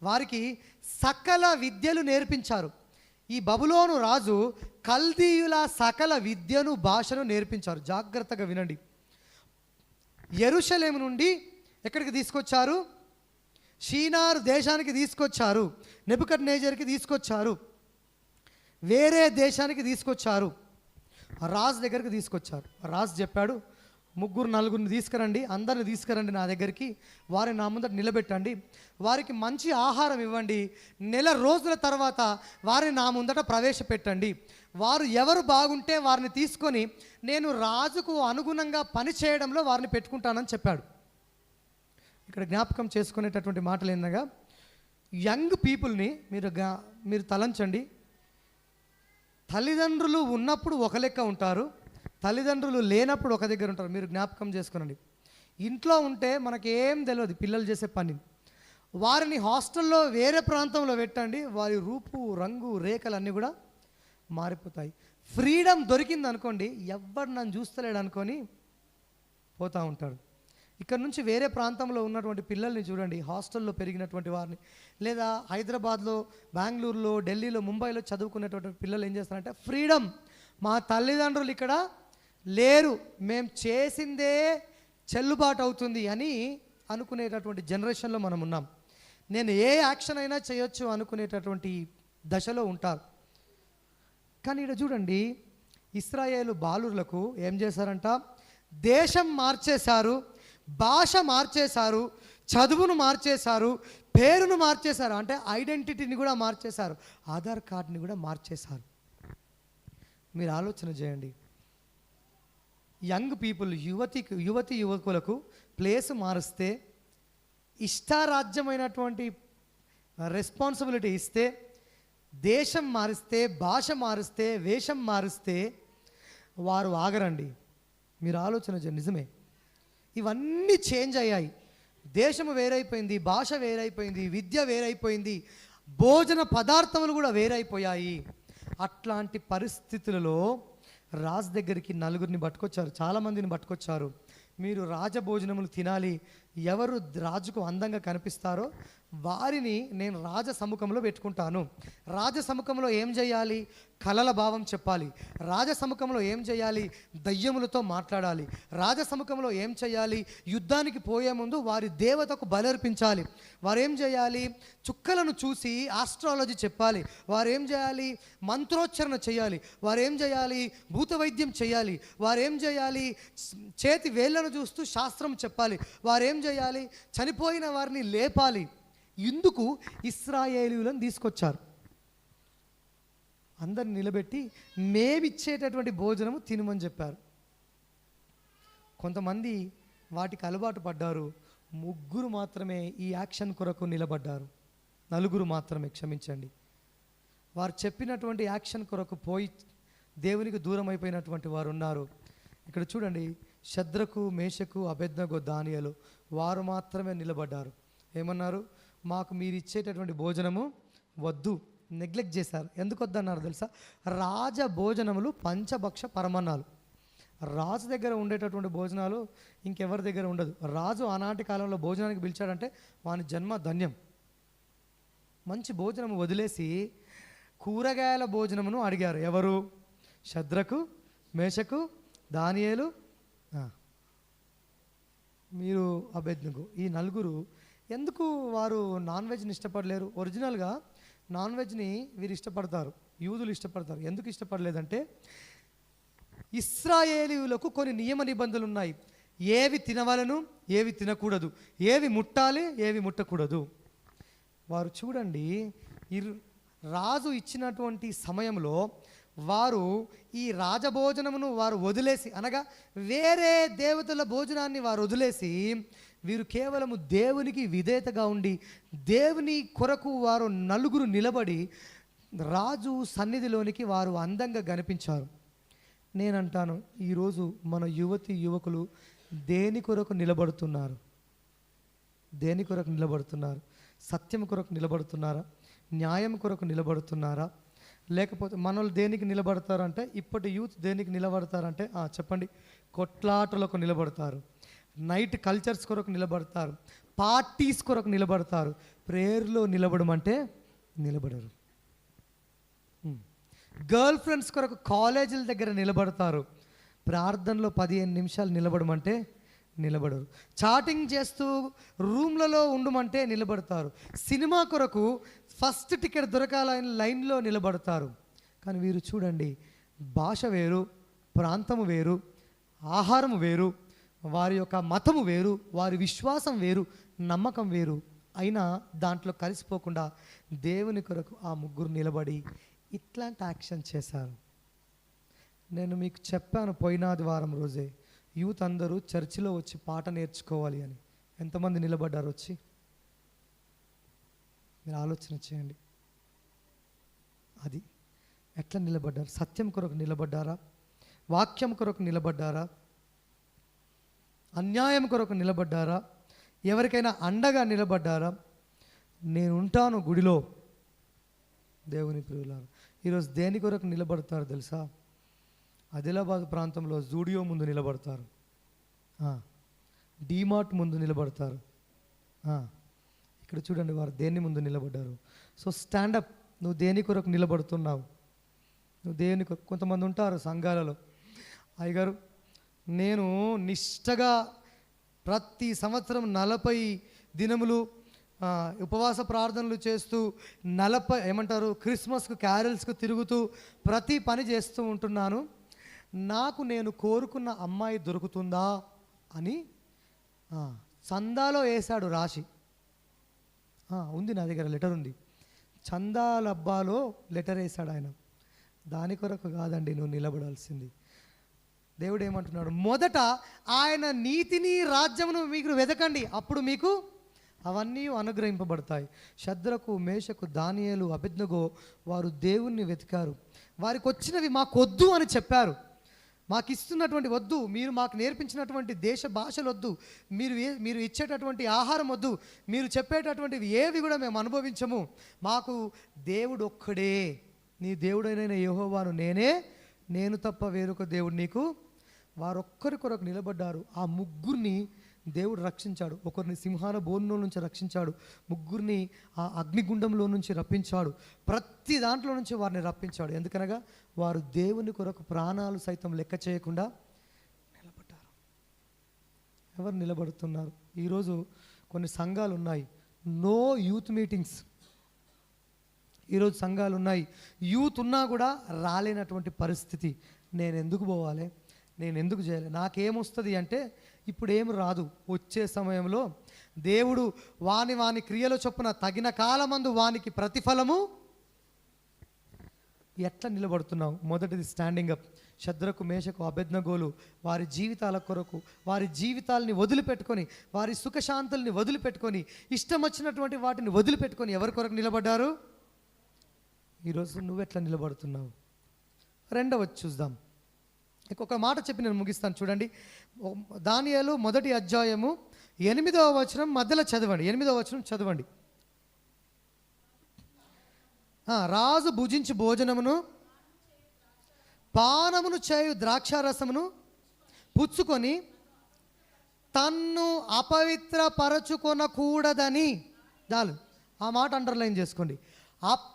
వారికి సకల విద్యలు నేర్పించారు. ఈ బబులోను రాజు కల్దీయుల సకల విద్యను, భాషను నేర్పించారు. జాగ్రత్తగా వినండి. యెరూషలేము నుండి ఎక్కడికి తీసుకొచ్చారు? షీనారు దేశానికి తీసుకొచ్చారు. నెబుకద్నెజర్కి తీసుకొచ్చారు. వేరే దేశానికి తీసుకొచ్చారు. రాజు దగ్గరికి తీసుకొచ్చారు. రాజు చెప్పాడు, 3-4 తీసుకురండి, అందరిని తీసుకురండి నా దగ్గరికి, వారిని నా ముందట నిలబెట్టండి, వారికి మంచి ఆహారం ఇవ్వండి, నెల రోజుల తర్వాత వారిని నా ముందట ప్రవేశపెట్టండి, వారు ఎవరు బాగుంటే వారిని తీసుకొని నేను రాజుకు అనుగుణంగా పని చేయడంలో వారిని పెట్టుకుంటానని చెప్పాడు. ఇక్కడ జ్ఞాపకం చేసుకునేటటువంటి మాటలు ఏంటనగా యంగ్ పీపుల్ని మీరు తలంచండి. తల్లిదండ్రులు ఉన్నప్పుడు ఒక లెక్క ఉంటారు, తల్లిదండ్రులు లేనప్పుడు ఒక దగ్గర ఉంటారు. మీరు జ్ఞాపకం చేసుకునండి. ఇంట్లో ఉంటే మనకేం తెలియదు పిల్లలు చేసే పని. వారిని హాస్టల్లో వేరే ప్రాంతంలో పెట్టండి, వారి రూపు రంగు రేఖలు అన్నీ కూడా మారిపోతాయి. ఫ్రీడమ్ దొరికింది అనుకోండి, ఎవ్వడు నన్ను చూస్తలేడు అనుకొని పోతూ ఉంటాడు. ఇక్కడ నుంచి వేరే ప్రాంతంలో ఉన్నటువంటి పిల్లల్ని చూడండి, హాస్టల్లో పెరిగినటువంటి వారిని, లేదా హైదరాబాద్లో, బెంగళూరులో, ఢిల్లీలో, ముంబైలో చదువుకునేటువంటి పిల్లలు ఏం చేస్తారంటే, ఫ్రీడమ్, మా తల్లిదండ్రులు ఇక్కడ లేరు, మేము చేసిందే చెల్లుబాటు అవుతుంది అని అనుకునేటటువంటి జనరేషన్లో మనం ఉన్నాం. నేను ఏ యాక్షన్ అయినా చేయొచ్చు అనుకునేటటువంటి దశలో ఉంటారు. కానీ ఇక్కడ చూడండి, ఇశ్రాయేలు బాలురులకు ఏం చేశారంట, దేశం మార్చేశారు, భాష మార్చేశారు, చదువును మార్చేశారు, పేరును మార్చేశారు, అంటే ఐడెంటిటీని కూడా మార్చేశారు, ఆధార్ కార్డుని కూడా మార్చేశారు. మీరు ఆలోచన చేయండి. యంగ్ పీపుల్, యువతి యువకులకు ప్లేస్ మారిస్తే, ఇష్టారాజ్యమైనటువంటి రెస్పాన్సిబిలిటీ ఇస్తే, దేశం మారిస్తే, భాష మారిస్తే, వేషం మారిస్తే వారు ఆగరండి. మీరు ఆలోచన చేయండి. నిజమే, ఇవన్నీ చేంజ్ అయ్యాయి. దేశము వేరైపోయింది, భాష వేరైపోయింది, విద్య వేరైపోయింది, భోజన పదార్థములు కూడా వేరైపోయాయి. అట్లాంటి పరిస్థితులలో రాజు దగ్గరికి నలుగురిని పట్టుకొచ్చారు, చాలామందిని పట్టుకొచ్చారు. మీరు రాజభోజనములు తినాలి, ఎవరు రాజుకు అందంగా కనిపిస్తారో వారిని నేను రాజ సముఖంలో పెట్టుకుంటాను. రాజ సముఖంలో ఏం చేయాలి, కలల భావం చెప్పాలి. రాజ సముఖంలో ఏం చేయాలి, దయ్యములతో మాట్లాడాలి. రాజ సముఖంలో ఏం చేయాలి, యుద్ధానికి పోయే ముందు వారి దేవతకు బలర్పించాలి. వారేం చేయాలి, చుక్కలను చూసి ఆస్ట్రాలజీ చెప్పాలి. వారేం చేయాలి, మంత్రోచ్చరణ చేయాలి. వారేం చేయాలి, భూత వైద్యం చేయాలి. వారేం చేయాలి, చేతి వేళ్లను చూస్తూ శాస్త్రం చెప్పాలి. వారేం చేయాలి, చనిపోయిన వారిని లేపాలి. ఇందుకు ఇశ్రాయేలీయులను తీసుకొచ్చారు. అందరిని నిలబెట్టి మేమిచ్చేటటువంటి భోజనము తినమని చెప్పారు. కొంతమంది వాటికి అలవాటు పడ్డారు. 3 మాత్రమే ఈ యాక్షన్ కొరకు నిలబడ్డారు. 4 మాత్రమే, క్షమించండి. వారు చెప్పినటువంటి యాక్షన్ కొరకు పోయి దేవునికి దూరం అయిపోయినటువంటి వారు ఉన్నారు. ఇక్కడ చూడండి, షద్రకు, మేషకు, అబేద్నెగో, దానియేలు వారు మాత్రమే నిలబడ్డారు. ఏమన్నారు, మాకు మీరు ఇచ్చేటటువంటి భోజనము వద్దు, నెగ్లెక్ట్ చేశారు. ఎందుకు వద్దన్నారు తెలుసా, రాజ భోజనములు పంచభక్ష పరమన్నాలు. రాజు దగ్గర ఉండేటటువంటి భోజనాలు ఇంకెవరి దగ్గర ఉండదు. రాజు ఆనాటి కాలంలో భోజనానికి పిలిచాడంటే వాని జన్మ ధన్యం. మంచి భోజనము వదిలేసి కూరగాయల భోజనమును అడిగారు. ఎవరు, షద్రకు, మేషకు, దానియేలు, మీరు అబేద్నెగో. ఈ 4 ఎందుకు వారు నాన్ వెజ్ని ఇష్టపడలేరు? ఒరిజినల్గా నాన్ వెజ్ని వీరు ఇష్టపడతారు, యూదులు ఇష్టపడతారు. ఎందుకు ఇష్టపడలేదంటే, ఇశ్రాయేలీయులకు కొన్ని నియమ నిబంధనలు ఉన్నాయి. ఏవి తినవలను, ఏవి తినకూడదు, ఏవి ముట్టాలి, ఏవి ముట్టకూడదు. వారు చూడండి, రాజు ఇచ్చినటువంటి సమయంలో వారు ఈ రాజభోజనమును వారు వదిలేసి, అనగా వేరే దేవతల భోజనాన్ని వారు వదిలేసి, వీరు కేవలము దేవునికి విధేయతగా ఉండి దేవుని కొరకు వారు 4 నిలబడి రాజు సన్నిధిలోనికి వారు అందంగా కనిపించారు. నేనంటాను, ఈరోజు మన యువకులు దేని కొరకు నిలబడుతున్నారు? దేని కొరకు నిలబడుతున్నారు? సత్యం కొరకు నిలబడుతున్నారా? న్యాయం కొరకు నిలబడుతున్నారా? లేకపోతే మనల్ని దేనికి నిలబడతారంటే, ఇప్పటి యూత్ దేనికి నిలబడతారంటే చెప్పండి, కొట్లాటలకు నిలబడతారు, నైట్ కల్చర్స్ కొరకు నిలబడతారు, పార్టీస్ కొరకు నిలబడతారు. ప్రేయర్లో నిలబడమంటే నిలబడరు. గర్ల్ ఫ్రెండ్స్ కొరకు కాలేజీల దగ్గర నిలబడతారు. ప్రార్థనలో 15 నిమిషాలు నిలబడమంటే నిలబడరు. చాటింగ్ చేస్తూ రూమ్లలో ఉండమంటే నిలబడతారు. సినిమా కొరకు ఫస్ట్ టికెట్ దొరకాలని లైన్లో నిలబడతారు. కానీ వీరు చూడండి, భాష వేరు, ప్రాంతము వేరు, ఆహారము వేరు, వారి యొక్క మతము వేరు, వారి విశ్వాసం వేరు, నమ్మకం వేరు, అయినా దాంట్లో కలిసిపోకుండా దేవుని కొరకు ఆ 3 నిలబడి ఇట్లాంటి యాక్షన్ చేశారు. నేను మీకు చెప్పాను పోయినాది వారం రోజే, యూత్ అందరూ చర్చిలో వచ్చి పాట నేర్చుకోవాలి అని. ఎంతమంది నిలబడ్డారు వచ్చి? మీరు ఆలోచన చేయండి. అది ఎట్లా నిలబడ్డారు? సత్యం కొరకు నిలబడ్డారా? వాక్యం కొరకు నిలబడ్డారా? అన్యాయం కొరకు నిలబడ్డారా? ఎవరికైనా అండగా నిలబడ్డారా? నేను ఉంటాను గుడిలో. దేవుని ప్రియులారా, ఈరోజు దేని కొరకు నిలబడతారు తెలుసా? ఆదిలాబాద్ ప్రాంతంలో జూడియో ముందు నిలబడతారు, డీమార్ట్ ముందు నిలబడతారు. ఇక్కడ చూడండి, వారు దేని ముందు నిలబడ్డారు. So stand up. నువ్వు దేని కొరకు నిలబడుతున్నావు? నువ్వు దేని కొరకు? కొంతమంది ఉంటారు సంఘాలలో, అయ్యగారు నేను నిష్టగా ప్రతి సంవత్సరం 40 దినములు ఉపవాస ప్రార్థనలు చేస్తూ 40 క్రిస్మస్కు క్యారల్స్కు తిరుగుతూ ప్రతి పని చేస్తూ ఉంటున్నాను. నాకు నేను కోరుకున్న అమ్మాయి దొరుకుతుందా అని చందాలో వేశాడు రాశి. ఉంది, నా దగ్గర లెటర్ ఉంది. చందాలబ్బాలో లెటర్ వేశాడు ఆయన. దాని కొరకు కాదండి నువ్వు నిలబడాల్సింది. దేవుడు ఏమంటున్నాడు? మొదట ఆయన నీతిని రాజ్యమును మీకు వెతకండి, అప్పుడు మీకు అవన్నీ అనుగ్రహింపబడతాయి. శద్రకు, మేషకు, దానియేలు, అబేద్నెగో వారు దేవుణ్ణి వెతికారు. వారికి వచ్చినవి మాకొద్దు అని చెప్పారు. మాకు ఇస్తున్నటువంటి వద్దు, మీరు మాకు నేర్పించినటువంటి దేశ భాషలు వద్దు, మీరు ఇచ్చేటటువంటి ఆహారం వద్దు, మీరు చెప్పేటటువంటివి ఏవి కూడా మేము అనుభవించము. మాకు దేవుడు ఒక్కడే, నీ దేవుడైన యెహోవాను నేను తప్ప వేరొక దేవుడు నీకు. వారొక్కరి కొరకు నిలబడ్డారు. ఆ ముగ్గురిని దేవుడు రక్షించాడు. ఒకరిని సింహాల బోనులో నుంచి రక్షించాడు, ముగ్గురిని ఆ అగ్నిగుండంలో నుంచి రప్పించాడు. ప్రతి దాంట్లో నుంచి వారిని రప్పించాడు. ఎందుకనగా వారు దేవుని కొరకు ప్రాణాలు సైతం లెక్క చేయకుండా నిలబడ్డారు. ఎవరు నిలబడుతున్నారు? ఈరోజు కొన్ని సంఘాలు ఉన్నాయి, నో యూత్ మీటింగ్స్. ఈరోజు సంఘాలు ఉన్నాయి, యూత్ ఉన్నా కూడా రాలేనటువంటి పరిస్థితి. నేను ఎందుకు పోవాలి, నేను ఎందుకు చేయాలి, నాకేమొస్తుంది అంటే ఇప్పుడు ఏం రాదు. వచ్చే సమయంలో దేవుడు వాని క్రియల చొప్పున తగిన కాలమందు వానికి ప్రతిఫలము. ఎట్లా నిలబడుతున్నావు? మొదటిది స్టాండింగ్ అప్. శద్రకు, మేషకు, అబేద్నెగోలు వారి జీవితాల కొరకు, వారి జీవితాలని వదిలిపెట్టుకొని, వారి సుఖశాంతుల్ని వదిలిపెట్టుకొని, ఇష్టం వచ్చినటువంటి వాటిని వదిలిపెట్టుకొని ఎవరి కొరకు నిలబడ్డారు? ఈరోజు నువ్వెట్లా నిలబడుతున్నావు? రెండవది చూద్దాం. ఇంకొక మాట చెప్పి నేను ముగిస్తాను. చూడండి, దానియేలు 1వ అధ్యాయము 8వ వచనం మధ్యలో చదవండి. 8వ వచనం చదవండి. రాజు భుజించి భోజనమును పానమును చేయు ద్రాక్షారసమును పుచ్చుకొని తన్ను అపవిత్రపరచుకొనకూడదని. చాలు, ఆ మాట అండర్లైన్ చేసుకోండి.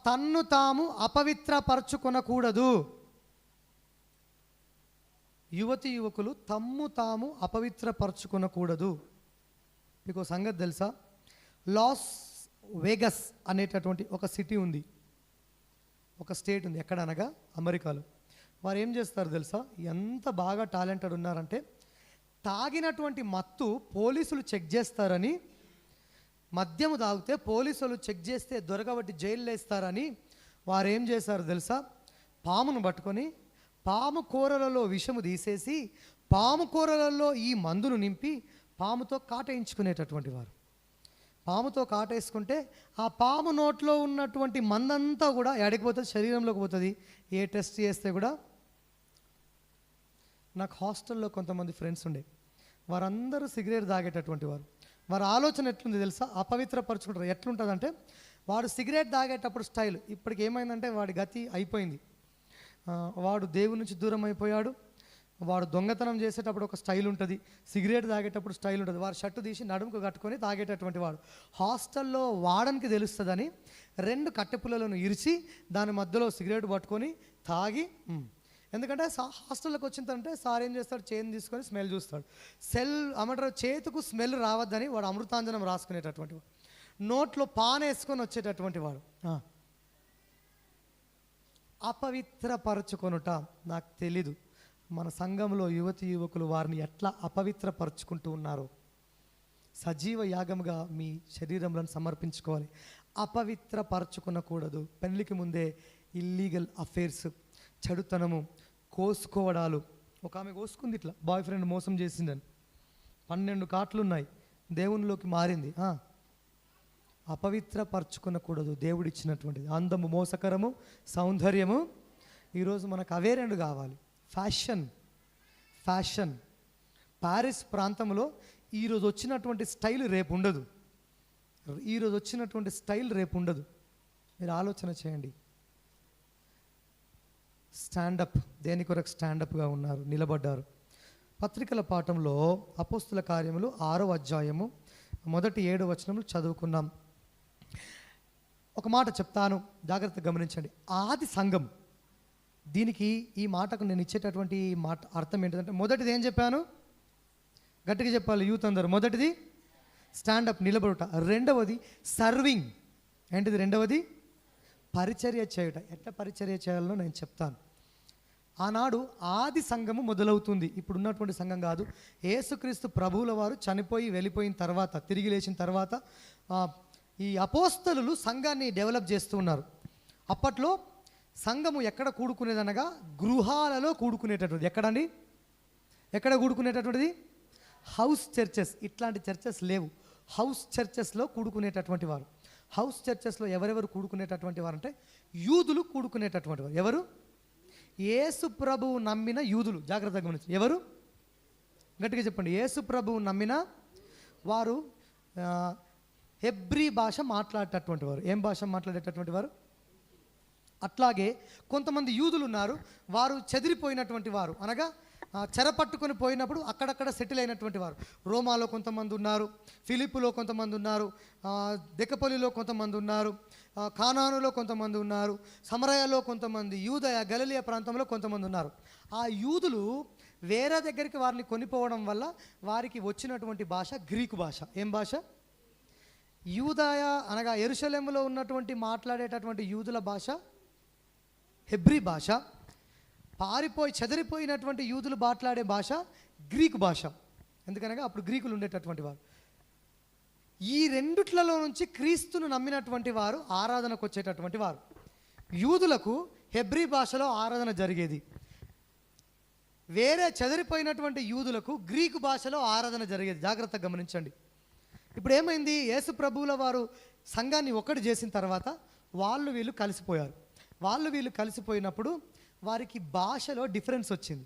తన్ను తాము అపవిత్రపరచుకొనకూడదు. యువతి యువకులు తమ్ము తాము అపవిత్రపరచుకొనకూడదు. మీకు సంగతి తెలుసా? లాస్ వేగస్ అనేటటువంటి ఒక సిటీ ఉంది, ఒక స్టేట్ ఉంది. ఎక్కడనగా అమెరికాలో. వారు ఏం చేస్తారు తెలుసా? ఎంత బాగా టాలెంటెడ్ ఉన్నారంటే, తాగినటువంటి మత్తు పోలీసులు చెక్ చేస్తారని, మద్యము తాగితే పోలీసులు చెక్ చేస్తే దొరకబట్టి జైల్లో వేస్తారని వారు ఏం చేశారు తెలుసా? పామును పట్టుకొని పాము కూరలలో విషము తీసేసి పాము కూరలలో ఈ మందును నింపి పాముతో కాటేయించుకునేటటువంటి వారు. పాముతో కాటేసుకుంటే ఆ పాము నోట్లో ఉన్నటువంటి మందంతా కూడా ఎడకపోతుంది, శరీరంలోకి పోతుంది. ఏ టెస్ట్ చేస్తే కూడా. నాకు హాస్టల్లో కొంతమంది ఫ్రెండ్స్ ఉండే, వారందరూ సిగరెట్ తాగేటటువంటి వారు. వారి ఆలోచన ఎట్లుంది తెలుసా? అపవిత్రపరచుకుంటారు. ఎట్లుంటుందంటే, వాడు సిగరెట్ తాగేటప్పుడు స్టైల్. ఇప్పటికి ఏమైందంటే వాడి గతి అయిపోయింది. వాడు దేవుని నుంచి దూరం అయిపోయాడు. వాడు దొంగతనం చేసేటప్పుడు ఒక స్టైల్ ఉంటుంది, సిగరెట్ తాగేటప్పుడు స్టైల్ ఉంటుంది. వాడు షర్టు తీసి నడుముకు కట్టుకొని తాగేటటువంటి వాడు. హాస్టల్లో వాడనికి తెలుస్తుందని 2 కట్టెపుల్లలను ఇరిచి దాని మధ్యలో సిగరెట్ పట్టుకొని తాగి, ఎందుకంటే హాస్టల్లోకి వచ్చిందంటే సార్ ఏం చేస్తాడు? చైన్ తీసుకొని స్మెల్ చూస్తాడు. చేతుకు స్మెల్ రావద్దని వాడు అమృతాంజనం రాసుకునేటటువంటి వాడు, నోట్లో పాన్ వేసుకొని వచ్చేటటువంటి వాడు. అపవిత్రపరచుకొనుట. నాకు తెలీదు మన సంఘంలో యువతి యువకులు వారిని ఎట్లా అపవిత్రపరచుకుంటూ ఉన్నారో. సజీవ యాగముగా మీ శరీరంలో సమర్పించుకోవాలి. అపవిత్రపరచుకొనకూడదు. పెళ్ళికి ముందే ఇల్లీగల్ అఫేర్స్, చెడుతనము, కోసుకోవడాలు. ఒక ఆమె కోసుకుంది, ఇట్లా బాయ్ ఫ్రెండ్ మోసం చేసిందని 12 కాట్లు ఉన్నాయి, దేవునిలోకి మారింది. అపవిత్రపరచుకొనకూడదు. దేవుడిచ్చినటువంటిది అందము మోసకరము, సౌందర్యము ఈరోజు మనకు అవే రెండు కావాలి. ఫ్యాషన్ ప్యారిస్ ప్రాంతంలో ఈరోజు వచ్చినటువంటి స్టైల్ రేపు ఉండదు. ఈరోజు వచ్చినటువంటి స్టైల్ రేపు ఉండదు. మీరు ఆలోచన చేయండి. స్టాండప్, దేని కొరకు స్టాండప్గా ఉన్నారు, నిలబడ్డారు. పత్రికల పాఠంలో అపోస్తుల కార్యములు 6వ అధ్యాయము మొదటి 7 వచనములు చదువుకున్నాం. ఒక మాట చెప్తాను, జాగ్రత్తగా గమనించండి. ఆది సంఘం, దీనికి ఈ మాటకు నేను ఇచ్చేటటువంటి మాట అర్థం ఏంటంటే, మొదటిది ఏం చెప్పాను, గట్టిగా చెప్పాలి యూత్ అందరూ. మొదటిది స్టాండప్, నిలబడుట. రెండవది సర్వింగ్. ఏంటిది రెండవది? పరిచర్య చేయుట. ఎట్లా పరిచర్య చేయాలో నేను చెప్తాను. ఆనాడు ఆది సంఘము మొదలవుతుంది, ఇప్పుడు ఉన్నటువంటి సంఘం కాదు. యేసుక్రీస్తు ప్రభువుల వారు చనిపోయి వెళ్ళిపోయిన తర్వాత, తిరిగి లేచిన తర్వాత ఈ అపోస్తలులు సంఘాన్ని డెవలప్ చేస్తూ ఉన్నారు. అప్పట్లో సంఘము ఎక్కడ కూడుకునేదనగా గృహాలలో కూడుకునేటటువంటిది. ఎక్కడండి? ఎక్కడ కూడుకునేటటువంటిది? House churches. ఇట్లాంటి చర్చెస్ లేవు. హౌస్ చర్చెస్లో కూడుకునేటటువంటి వారు. హౌస్ చర్చెస్లో ఎవరెవరు కూడుకునేటటువంటి వారు అంటే యూదులు కూడుకునేటటువంటి వారు. ఎవరు? యేసు ప్రభువు నమ్మిన యూదులు. జాగ్రత్తగా గమనించండి. ఎవరు? గట్టిగా చెప్పండి. యేసు ప్రభువు నమ్మిన వారు హెబ్రీ భాష మాట్లాడేటటువంటి వారు. ఏం భాష మాట్లాడేటటువంటి వారు? అట్లాగే కొంతమంది యూదులు ఉన్నారు, వారు చెదిరిపోయినటువంటి వారు, అనగా చెరపట్టుకొని పోయినప్పుడు అక్కడక్కడ సెటిల్ అయినటువంటి వారు. రోమాలో కొంతమంది ఉన్నారు, ఫిలిప్పులో కొంతమంది ఉన్నారు, దెకపొలిలో కొంతమంది ఉన్నారు, కానానులో కొంతమంది ఉన్నారు, సమరయలో కొంతమంది, యూదయ గలిలయ ప్రాంతంలో కొంతమంది ఉన్నారు. ఆ యూదులు వేరే దగ్గరికి వారిని కొనిపోవడం వల్ల వారికి వచ్చినటువంటి భాష గ్రీకు భాష. ఏం భాష? యూదయ అనగా యెరూషలేములో ఉన్నటువంటి మాట్లాడేటటువంటి యూదుల భాష హెబ్రీ భాష. పారిపోయి చెదిరిపోయినటువంటి యూదులు మాట్లాడే భాష గ్రీకు భాష. ఎందుకనగా అప్పుడు గ్రీకులు ఉండేటటువంటి వారు. ఈ రెండిట్లలో నుంచి క్రీస్తును నమ్మినటువంటి వారు ఆరాధనకు వచ్చేటటువంటి వారు. యూదులకు హెబ్రీ భాషలో ఆరాధన జరిగేది, వేరే చెదిరిపోయినటువంటి యూదులకు గ్రీకు భాషలో ఆరాధన జరిగేది. జాగ్రత్తగా గమనించండి. ఇప్పుడు ఏమైంది? యేసు ప్రభువుల వారు సంఘాన్ని ఒక్కటి చేసిన తర్వాత వాళ్ళు వీళ్ళు కలిసిపోయారు. వాళ్ళు వీళ్ళు కలిసిపోయినప్పుడు వారికి భాషలో డిఫరెన్స్ వచ్చింది.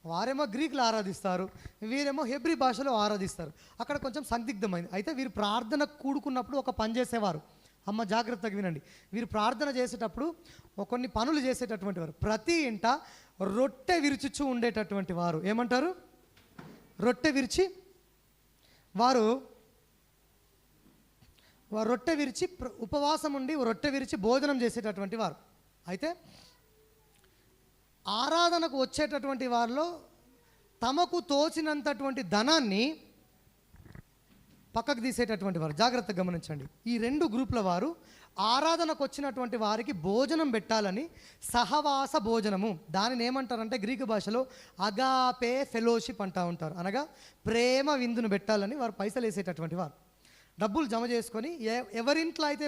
వారేమో గ్రీకులు ఆరాధిస్తారు, వీరేమో హెబ్రీ భాషలో ఆరాధిస్తారు. అక్కడ కొంచెం సందిగ్ధమైంది. అయితే వీరు ప్రార్థన కూడుకున్నప్పుడు ఒక పని చేసేవారు. అమ్మ జాగ్రత్తగా వినండి. వీరు ప్రార్థన చేసేటప్పుడు కొన్ని పనులు చేసేటటువంటి వారు. ప్రతి ఇంట రొట్టె విరుచుచూ ఉండేటటువంటి వారు. ఏమంటారు? రొట్టె విరిచి వారు రొట్టె విరిచి ఉపవాసం ఉండి రొట్టె విరిచి భోజనం చేసేటటువంటి వారు. అయితే ఆరాధనకు వచ్చేటటువంటి వారిలో తమకు తోచినంతటువంటి ధనాన్ని పక్కకు తీసేటటువంటి వారు. జాగ్రత్తగా గమనించండి. ఈ రెండు గ్రూపుల వారు ఆరాధనకు వచ్చినటువంటి వారికి భోజనం పెట్టాలని సహవాస భోజనము, దానిని ఏమంటారంటే గ్రీకు భాషలో అగాపే ఫెలోషిప్ అంటూ ఉంటారు. అనగా ప్రేమ విందును పెట్టాలని వారు పైసలు వేసేటటువంటి వారు. డబ్బులు జమ చేసుకొని ఎవరింట్లో అయితే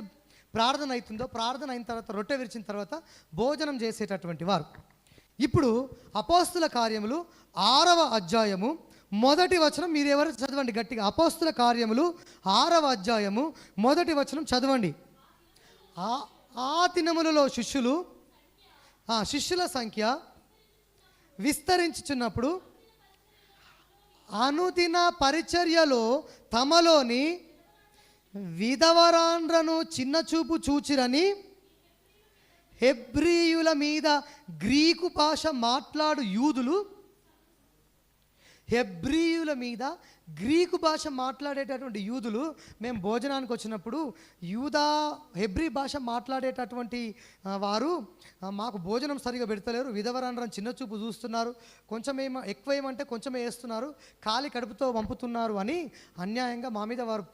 ప్రార్థన అవుతుందో, ప్రార్థన అయిన తర్వాత రొట్టె విరిచిన తర్వాత భోజనం చేసేటటువంటి వారు. ఇప్పుడు అపోస్తుల కార్యములు 6వ అధ్యాయము మొదటి వచనం మీరు ఎవరు చదవండి గట్టిగా. అపోస్తుల కార్యములు 6వ అధ్యాయము మొదటి వచనం చదవండి. ఆ దినములలో శిష్యుల సంఖ్య విస్తరించుచున్నప్పుడు అనుదిన పరిచర్యలో తమలోని విధవరాండ్రను చిన్నచూపు చూచిరని హెబ్రీయుల మీద గ్రీకు భాష మాట్లాడు యూదులు, హెబ్రీయుల మీద గ్రీకు భాష మాట్లాడేటటువంటి యూదులు, మేము భోజనానికి వచ్చినప్పుడు హెబ్రీ భాష మాట్లాడేటటువంటి వారు మాకు భోజనం సరిగా పెడతలేరు, విధవరాండ్రను చిన్నచూపు చూస్తున్నారు, కొంచెమేమో ఎక్కువేమంటే కొంచెమే వేస్తున్నారు, ఖాళీ కడుపుతో పంపుతున్నారు అని అన్యాయంగా మా మీద వారు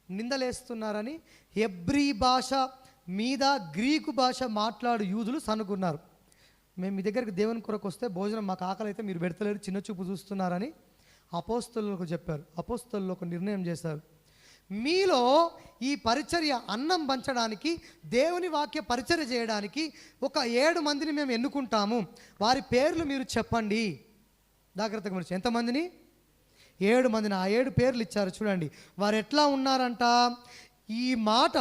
నిందలేస్తున్నారని హెబ్రీ భాష మీద గ్రీకు భాష మాట్లాడు యూదులు సనుకున్నారు. మేము మీ దగ్గరికి దేవుని కొరకు వస్తే భోజనం మాకు ఆకలి అయితే మీరు పెడతలేరు, చిన్న చూపు చూస్తున్నారని అపోస్తలులకు చెప్పారు. అపోస్తలు ఒక నిర్ణయం చేశారు. మీలో ఈ పరిచర్య అన్నం పంచడానికి, దేవుని వాక్య పరిచర్య చేయడానికి ఒక 7 మందిని మేము ఎన్నుకుంటాము, వారి పేర్లు మీరు చెప్పండి. జాగ్రత్తగా గమనించండి. ఎంతమందిని? 7 మందిని. ఆ 7 పేర్లు ఇచ్చారు చూడండి. వారు ఎట్లా ఉన్నారంట? ఈ మాట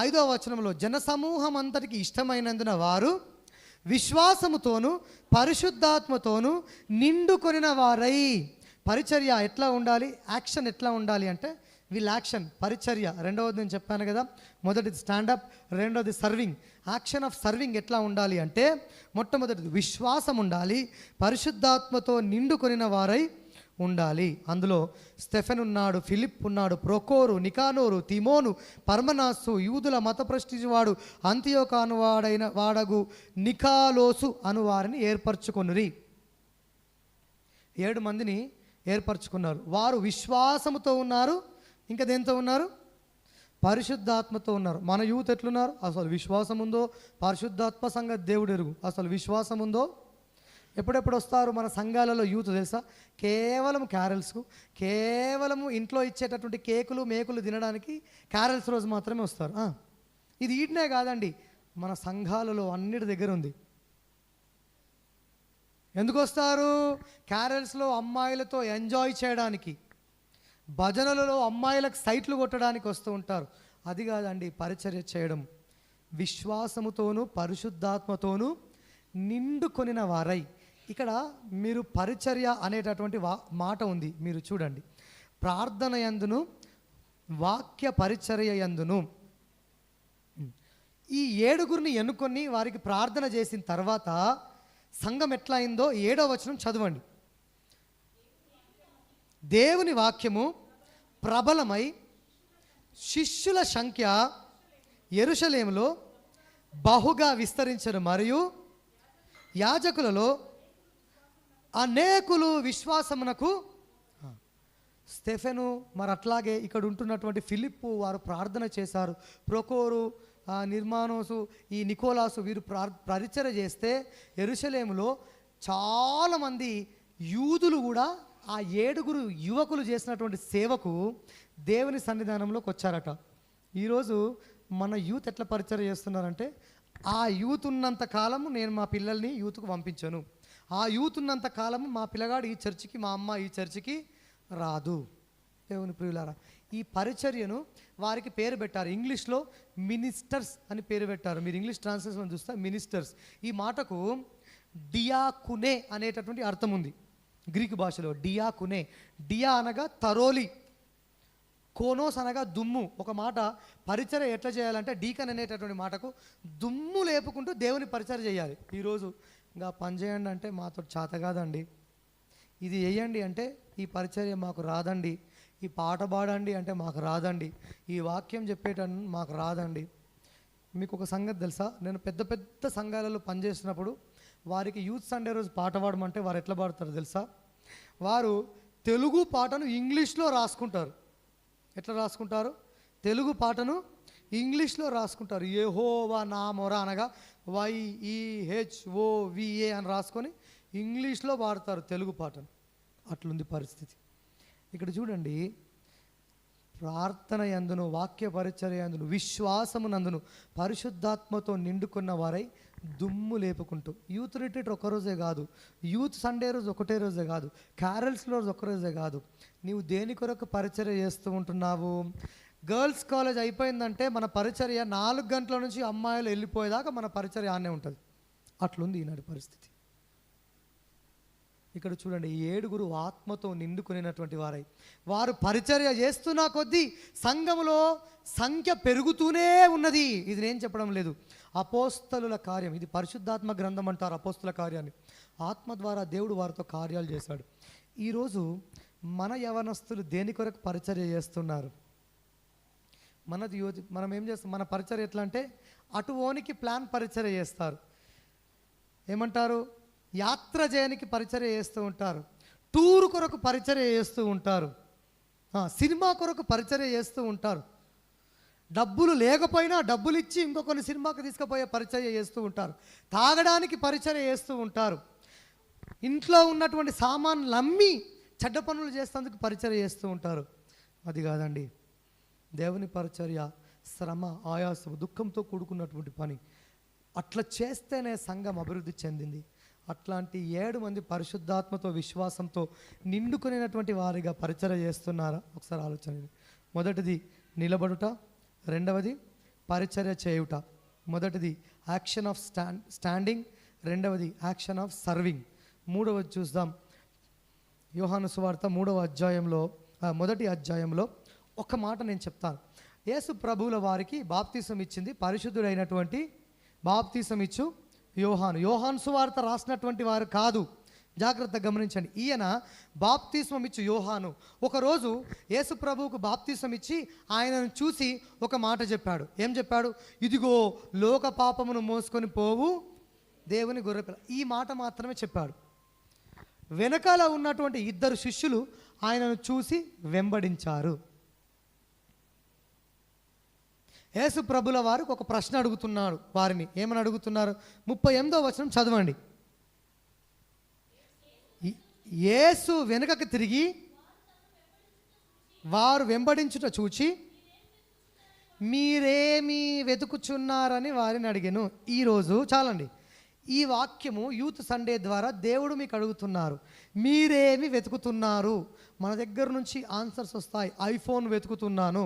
5వ వచనంలో, జనసమూహం అంతటికి ఇష్టమైనందున వారు విశ్వాసముతోను పరిశుద్ధాత్మతోను నిండుకొనిన వారై. పరిచర్య ఎట్లా ఉండాలి, యాక్షన్ ఎట్లా ఉండాలి అంటే వీళ్ళ యాక్షన్ పరిచర్య. రెండవది నేను చెప్పాను కదా, మొదటిది స్టాండప్, రెండవది సర్వింగ్. యాక్షన్ ఆఫ్ సర్వింగ్ ఎట్లా ఉండాలి అంటే మొట్టమొదటిది విశ్వాసం ఉండాలి, పరిశుద్ధాత్మతో నిండుకొనిన వారై ఉండాలి. అందులో స్టెఫెన్ ఉన్నాడు, ఫిలిప్ ఉన్నాడు, ప్రొకోరు, నికానోరు, తిమోను, పర్మనాసు, యూదుల మతప్రశ్నించేవాడు, అంతియోక అనువాడైన వాడగు నికాలోసు అనువారిని ఏర్పరచుకొనిరి. 7 మందిని ఏర్పరచుకున్నారు. వారు విశ్వాసముతో ఉన్నారు, ఇంకా దేంతో ఉన్నారు, పరిశుద్ధాత్మతో ఉన్నారు. మన యూత్ ఎట్లున్నారు, అసలు విశ్వాసం ఉందో, పరిశుద్ధాత్మ సంగతి దేవుడు ఎరుగు. అసలు విశ్వాసం ఉందో? ఎప్పుడెప్పుడు వస్తారు మన సంఘాలలో యూత్ తెలుసా? కేవలం క్యారల్స్కు, కేవలము ఇంట్లో ఇచ్చేటటువంటి కేకులు మేకులు తినడానికి క్యారల్స్ రోజు మాత్రమే వస్తారు. ఇది ఈడనే కాదండి, మన సంఘాలలో అన్నిటి దగ్గర ఉంది. ఎందుకు వస్తారు? క్యారల్స్లో అమ్మాయిలతో ఎంజాయ్ చేయడానికి, భజనలలో అమ్మాయిలకు సైట్లు కొట్టడానికి వస్తూ ఉంటారు. అది కాదండి పరిచర్య చేయడం. విశ్వాసముతోనూ పరిశుద్ధాత్మతోనూ నిండుకొనిన వారై. ఇక్కడ మీరు పరిచర్య అనేటటువంటి మాట ఉంది, మీరు చూడండి. ప్రార్థన యందును వాక్య పరిచర్య యందును. ఈ 7గురిని ఎన్నుకొని వారికి ప్రార్థన చేసిన తర్వాత సంఘం ఎట్లా అయిందో 7వ వచనం చదవండి. దేవుని వాక్యము ప్రబలమై శిష్యుల సంఖ్య యెరూషలేములో బహుగా విస్తరించను, మరియు యాజకులలో అనేకులు విశ్వాసమునకు. స్టెఫెను, మరి అట్లాగే ఇక్కడ ఉంటున్నటువంటి ఫిలిప్పు వారు ప్రార్థన చేశారు. ప్రొకోరు, నిర్మానోసు, ఈ నికోలాసు వీరు పరిచర్య చేస్తే యెరూషలేములో చాలామంది యూదులు కూడా ఆ 7గురు యువకులు చేసినటువంటి సేవకు దేవుని సన్నిధానంలోకి వచ్చారట. ఈరోజు మన యూత్ ఎట్లా పరిచర్య చేస్తున్నారంటే, ఆ యూత్ ఉన్నంత కాలము నేను మా పిల్లల్ని యూత్కు పంపించను, ఆ యూత్ ఉన్నంత కాలము మా పిల్లగాడు ఈ చర్చికి, మా అమ్మ ఈ చర్చికి రాదు. దేవుని ప్రియులారా, ఈ పరిచర్యను వారికి పేరు పెట్టారు. ఇంగ్లీష్లో మినిస్టర్స్ అని పేరు పెట్టారు. మీరు ఇంగ్లీష్ ట్రాన్స్లేషన్ చూస్తే మినిస్టర్స్. ఈ మాటకు డియాకునే అనేటటువంటి అర్థం ఉంది గ్రీకు భాషలో. డియాకునే, డియా అనగా తరోలి, కోనోస్ అనగా దుమ్ము. ఒక మాట పరిచర్య ఎట్లా చేయాలంటే డీకన్ అనేటటువంటి మాటకు దుమ్ము లేపుకుంటూ దేవుని పరిచర్య చేయాలి. ఈరోజు ఇంకా పని చేయండి అంటే మాతో చేత కాదండి, ఇది వేయండి అంటే ఈ పరిచర్య మాకు రాదండి, ఈ పాట పాడండి అంటే మాకు రాదండి, ఈ వాక్యం చెప్పేటప్పుడు మాకు రాదండి. మీకు ఒక సంగతి తెలుసా, నేను పెద్ద పెద్ద సంఘాలలో పనిచేసినప్పుడు వారికి యూత్ సండే రోజు పాట పాడమంటే వారు ఎట్లా పాడతారు తెలుసా? వారు తెలుగు పాటను ఇంగ్లీష్లో రాసుకుంటారు. ఎట్లా రాసుకుంటారు? తెలుగు పాటను ఇంగ్లీష్లో రాసుకుంటారు. యెహోవా నా మొర అనగా YEHOVA అని రాసుకొని ఇంగ్లీష్లో పాడతారు తెలుగు పాటను. అట్లుంది పరిస్థితి. ఇక్కడ చూడండి, ప్రార్థన యందును వాక్య పరిచర్య యందును విశ్వాసమునందును పరిశుద్ధాత్మతో నిండుకున్న వారై దుమ్ము లేపుకుంటూ. యూత్ రిట్రీట్ ఒకరోజే కాదు, యూత్ సండే రోజు ఒకటే రోజే కాదు, క్యారల్స్ రోజు ఒకరోజే కాదు. నీవు దేని కొరకు పరిచర్య చేస్తూ ఉంటున్నావు? గర్ల్స్ కాలేజ్ అయిపోయిందంటే మన పరిచర్య 4 గంటల నుంచి అమ్మాయిలు వెళ్ళిపోయేదాకా మన పరిచర్య ఆనే ఉంటుంది. అట్లుంది ఈనాటి పరిస్థితి. ఇక్కడ చూడండి, 7గురు ఆత్మతో నిండుకునేటువంటి వారై వారు పరిచర్య చేస్తున్న కొద్దీ సంఘములో సంఖ్య పెరుగుతూనే ఉన్నది. ఇది నేను చెప్పడం లేదు, అపోస్తలుల కార్యం. ఇది పరిశుద్ధాత్మ గ్రంథం అంటారు అపోస్తల కార్యాన్ని. ఆత్మ ద్వారా దేవుడు వారితో కార్యాలు చేశాడు. ఈరోజు మన యవనస్తులు దేని కొరకు పరిచర్య చేస్తున్నారు? మనం ఏం చేస్తాం? మన పరిచర్య ఎట్లా అంటే అటు ఓనికి ప్లాన్ పరిచర్య చేస్తారు. ఏమంటారు? యాత్ర చేయడానికి పరిచర్య చేస్తూ ఉంటారు, టూర్ కొరకు పరిచర్య చేస్తూ ఉంటారు, సినిమా కొరకు పరిచర్య చేస్తూ ఉంటారు. డబ్బులు లేకపోయినా డబ్బులు ఇచ్చి ఇంకొకరిని సినిమాకి తీసుకుపోయే పరిచర్య చేస్తూ ఉంటారు. తాగడానికి పరిచర్య చేస్తూ ఉంటారు. ఇంట్లో ఉన్నటువంటి సామాన్లు అమ్మి చెడ్డ పనులు చేసేందుకు పరిచర్య చేస్తూ ఉంటారు. అది కాదండి, దేవుని పరిచర్య శ్రమ, ఆయాసం, దుఃఖంతో కూడుకున్నటువంటి పని. అట్లా చేస్తేనే సంఘం అభివృద్ధి చెందింది. అట్లాంటి 7 మంది పరిశుద్ధాత్మతో విశ్వాసంతో నిండుకునేటువంటి వారిగా పరిచర్య చేస్తున్నారా? ఒకసారి ఆలోచన. మొదటిది నిలబడుట, రెండవది పరిచర్య చేయుట. మొదటిది యాక్షన్ ఆఫ్ స్టాండింగ్, రెండవది యాక్షన్ ఆఫ్ సర్వింగ్. మూడవది చూద్దాం. యోహాను సువార్త 3వ అధ్యాయంలో మొదటి అధ్యాయంలో ఒక మాట నేను చెప్తాను. యేసు ప్రభువుల వారికి బాప్తీసం ఇచ్చింది పరిశుద్ధుడైనటువంటి బాప్తీసం ఇచ్చు యోహాను సువార్త రాసినటువంటి వారు కాదు. జాగ్రత్తగా గమనించండి. ఈయన బాప్తీసం ఇచ్చు యోహాను ఒకరోజు యేసు ప్రభువుకు బాప్తీసం ఇచ్చి ఆయనను చూసి ఒక మాట చెప్పాడు. ఏం చెప్పాడు? ఇదిగో లోక పాపమును మోసుకొని పోవు దేవుని గొర్రెపిల్ల. ఈ మాట మాత్రమే చెప్పాడు. వెనకాల ఉన్నటువంటి 2 శిష్యులు ఆయనను చూసి వెంబడించారు. యేసు ప్రభుల వారికి ఒక ప్రశ్న అడుగుతున్నాడు. వారిని ఏమని అడుగుతున్నారు? 38వ వచనం చదవండి. యేసు వెనుకకు తిరిగి వారు వెంబడించుట చూచి మీరేమి వెతుకుచున్నారని వారిని అడిగాను. ఈరోజు చాలండి, ఈ వాక్యము యూత్ సండే ద్వారా దేవుడు మీకు అడుగుతున్నారు, మీరేమి వెతుకుతున్నారు? మన దగ్గర నుంచి ఆన్సర్స్ వస్తాయి. ఐఫోన్ వెతుకుతున్నాను,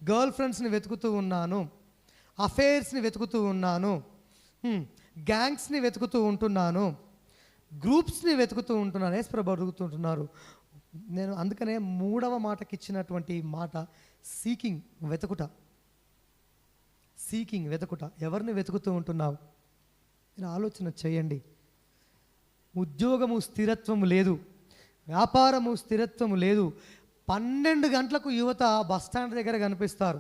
గర్ల్ ఫ్రెండ్స్ని వెతుకుతూ ఉన్నాను, అఫైర్స్ని వెతుకుతూ ఉన్నాను, గ్యాంగ్స్ని వెతుకుతూ ఉంటున్నాను, గ్రూప్స్ని వెతుకుతూ ఉంటున్నాను. యేసు ప్రభు అడుగుతుంటున్నారు. నేను అందుకనే 3వ మాటకి ఇచ్చినటువంటి మాట సీకింగ్, వెతుకుట. సీకింగ్, వెతుకుట. ఎవరిని వెతుకుతూ ఉంటున్నావు? మీరు ఆలోచన చేయండి. ఉద్యోగము స్థిరత్వము లేదు, వ్యాపారము స్థిరత్వము లేదు. 12 గంటలకు యువత బస్టాండ్ దగ్గర కనిపిస్తారు.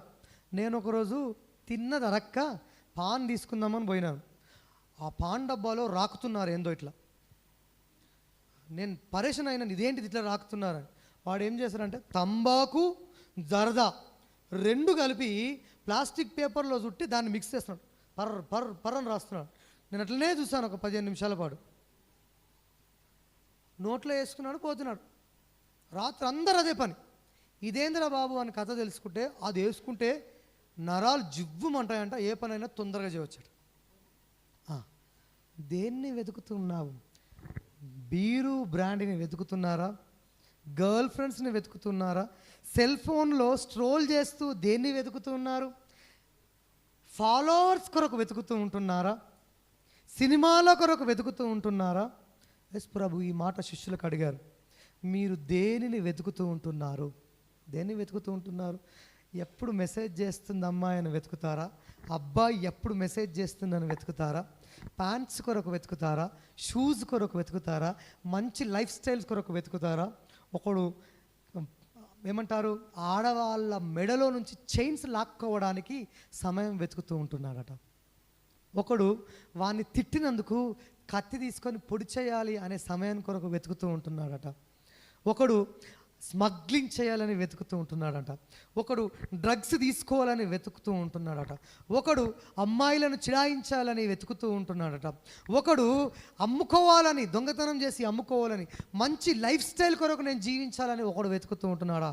నేను ఒకరోజు తిన్నది అరక్క పాన్ తీసుకుందామని పోయినాను. ఆ పాన్ డబ్బాలో రాకుతున్నారు ఏందో ఇట్లా. నేను పరేషన్ అయినాను, ఇదేంటిది ఇట్లా రాకుతున్నారని. వాడు ఏం చేశారంటే తంబాకు జరదా 2 కలిపి ప్లాస్టిక్ పేపర్లో చుట్టి దాన్ని మిక్స్ చేస్తున్నాడు. పర్రని రాస్తున్నాడు. నేను అట్లనే చూశాను ఒక 15 నిమిషాల పాటు. నోట్లో వేసుకున్నాడు, పోతున్నాడు. రాత్రి అందరూ అదే పని. ఇదేంద్రా బాబు అని కథ తెలుసుకుంటే అది వేసుకుంటే నరాలు జివ్వుమంటాయంట, ఏ పనైనా తొందరగా చేయవచ్చాడు. దేన్ని వెతుకుతున్నావు? బీరు బ్రాండ్ని వెతుకుతున్నారా? గర్ల్ ఫ్రెండ్స్ని వెతుకుతున్నారా? సెల్ ఫోన్లో స్ట్రోల్ చేస్తూ దేన్ని వెతుకుతున్నారు? ఫాలోవర్స్ కొరకు వెతుకుతూ ఉంటున్నారా? సినిమాల కొరకు వెతుకుతూ ఉంటున్నారా? యేసు ప్రభు ఈ మాట శిష్యులకు అడిగారు, మీరు దేనిని వెతుకుతూ ఉంటున్నారు? దేన్ని వెతుకుతూ ఉంటున్నారు? ఎప్పుడు మెసేజ్ చేస్తుంది అమ్మాయి అని వెతుకుతారా? అబ్బాయి ఎప్పుడు మెసేజ్ చేస్తుందని వెతుకుతారా? ప్యాంట్స్ కొరకు వెతుకుతారా? షూస్ కొరకు వెతుకుతారా? మంచి లైఫ్ స్టైల్స్ కొరకు వెతుకుతారా? ఒకడు ఏమంటారు, ఆడవాళ్ళ మెడలో నుంచి చైన్స్ లాక్కోవడానికి సమయం వెతుకుతూ ఉంటున్నాడట. ఒకడు వాడిని తిట్టినందుకు కత్తి తీసుకొని పొడి చేయాలి అనే సమయం కొరకు వెతుకుతూ ఉంటున్నాడట. ఒకడు స్మగ్లింగ్ చేయాలని వెతుకుతూ ఉంటున్నాడట. ఒకడు డ్రగ్స్ తీసుకోవాలని వెతుకుతూ ఉంటున్నాడట. ఒకడు అమ్మాయిలను చిడాయించాలని వెతుకుతూ ఉంటున్నాడట. ఒకడు అమ్ముకోవాలని, దొంగతనం చేసి అమ్ముకోవాలని, మంచి లైఫ్ స్టైల్ కొరకు నేను జీవించాలని ఒకడు వెతుకుతూ ఉంటున్నాడా?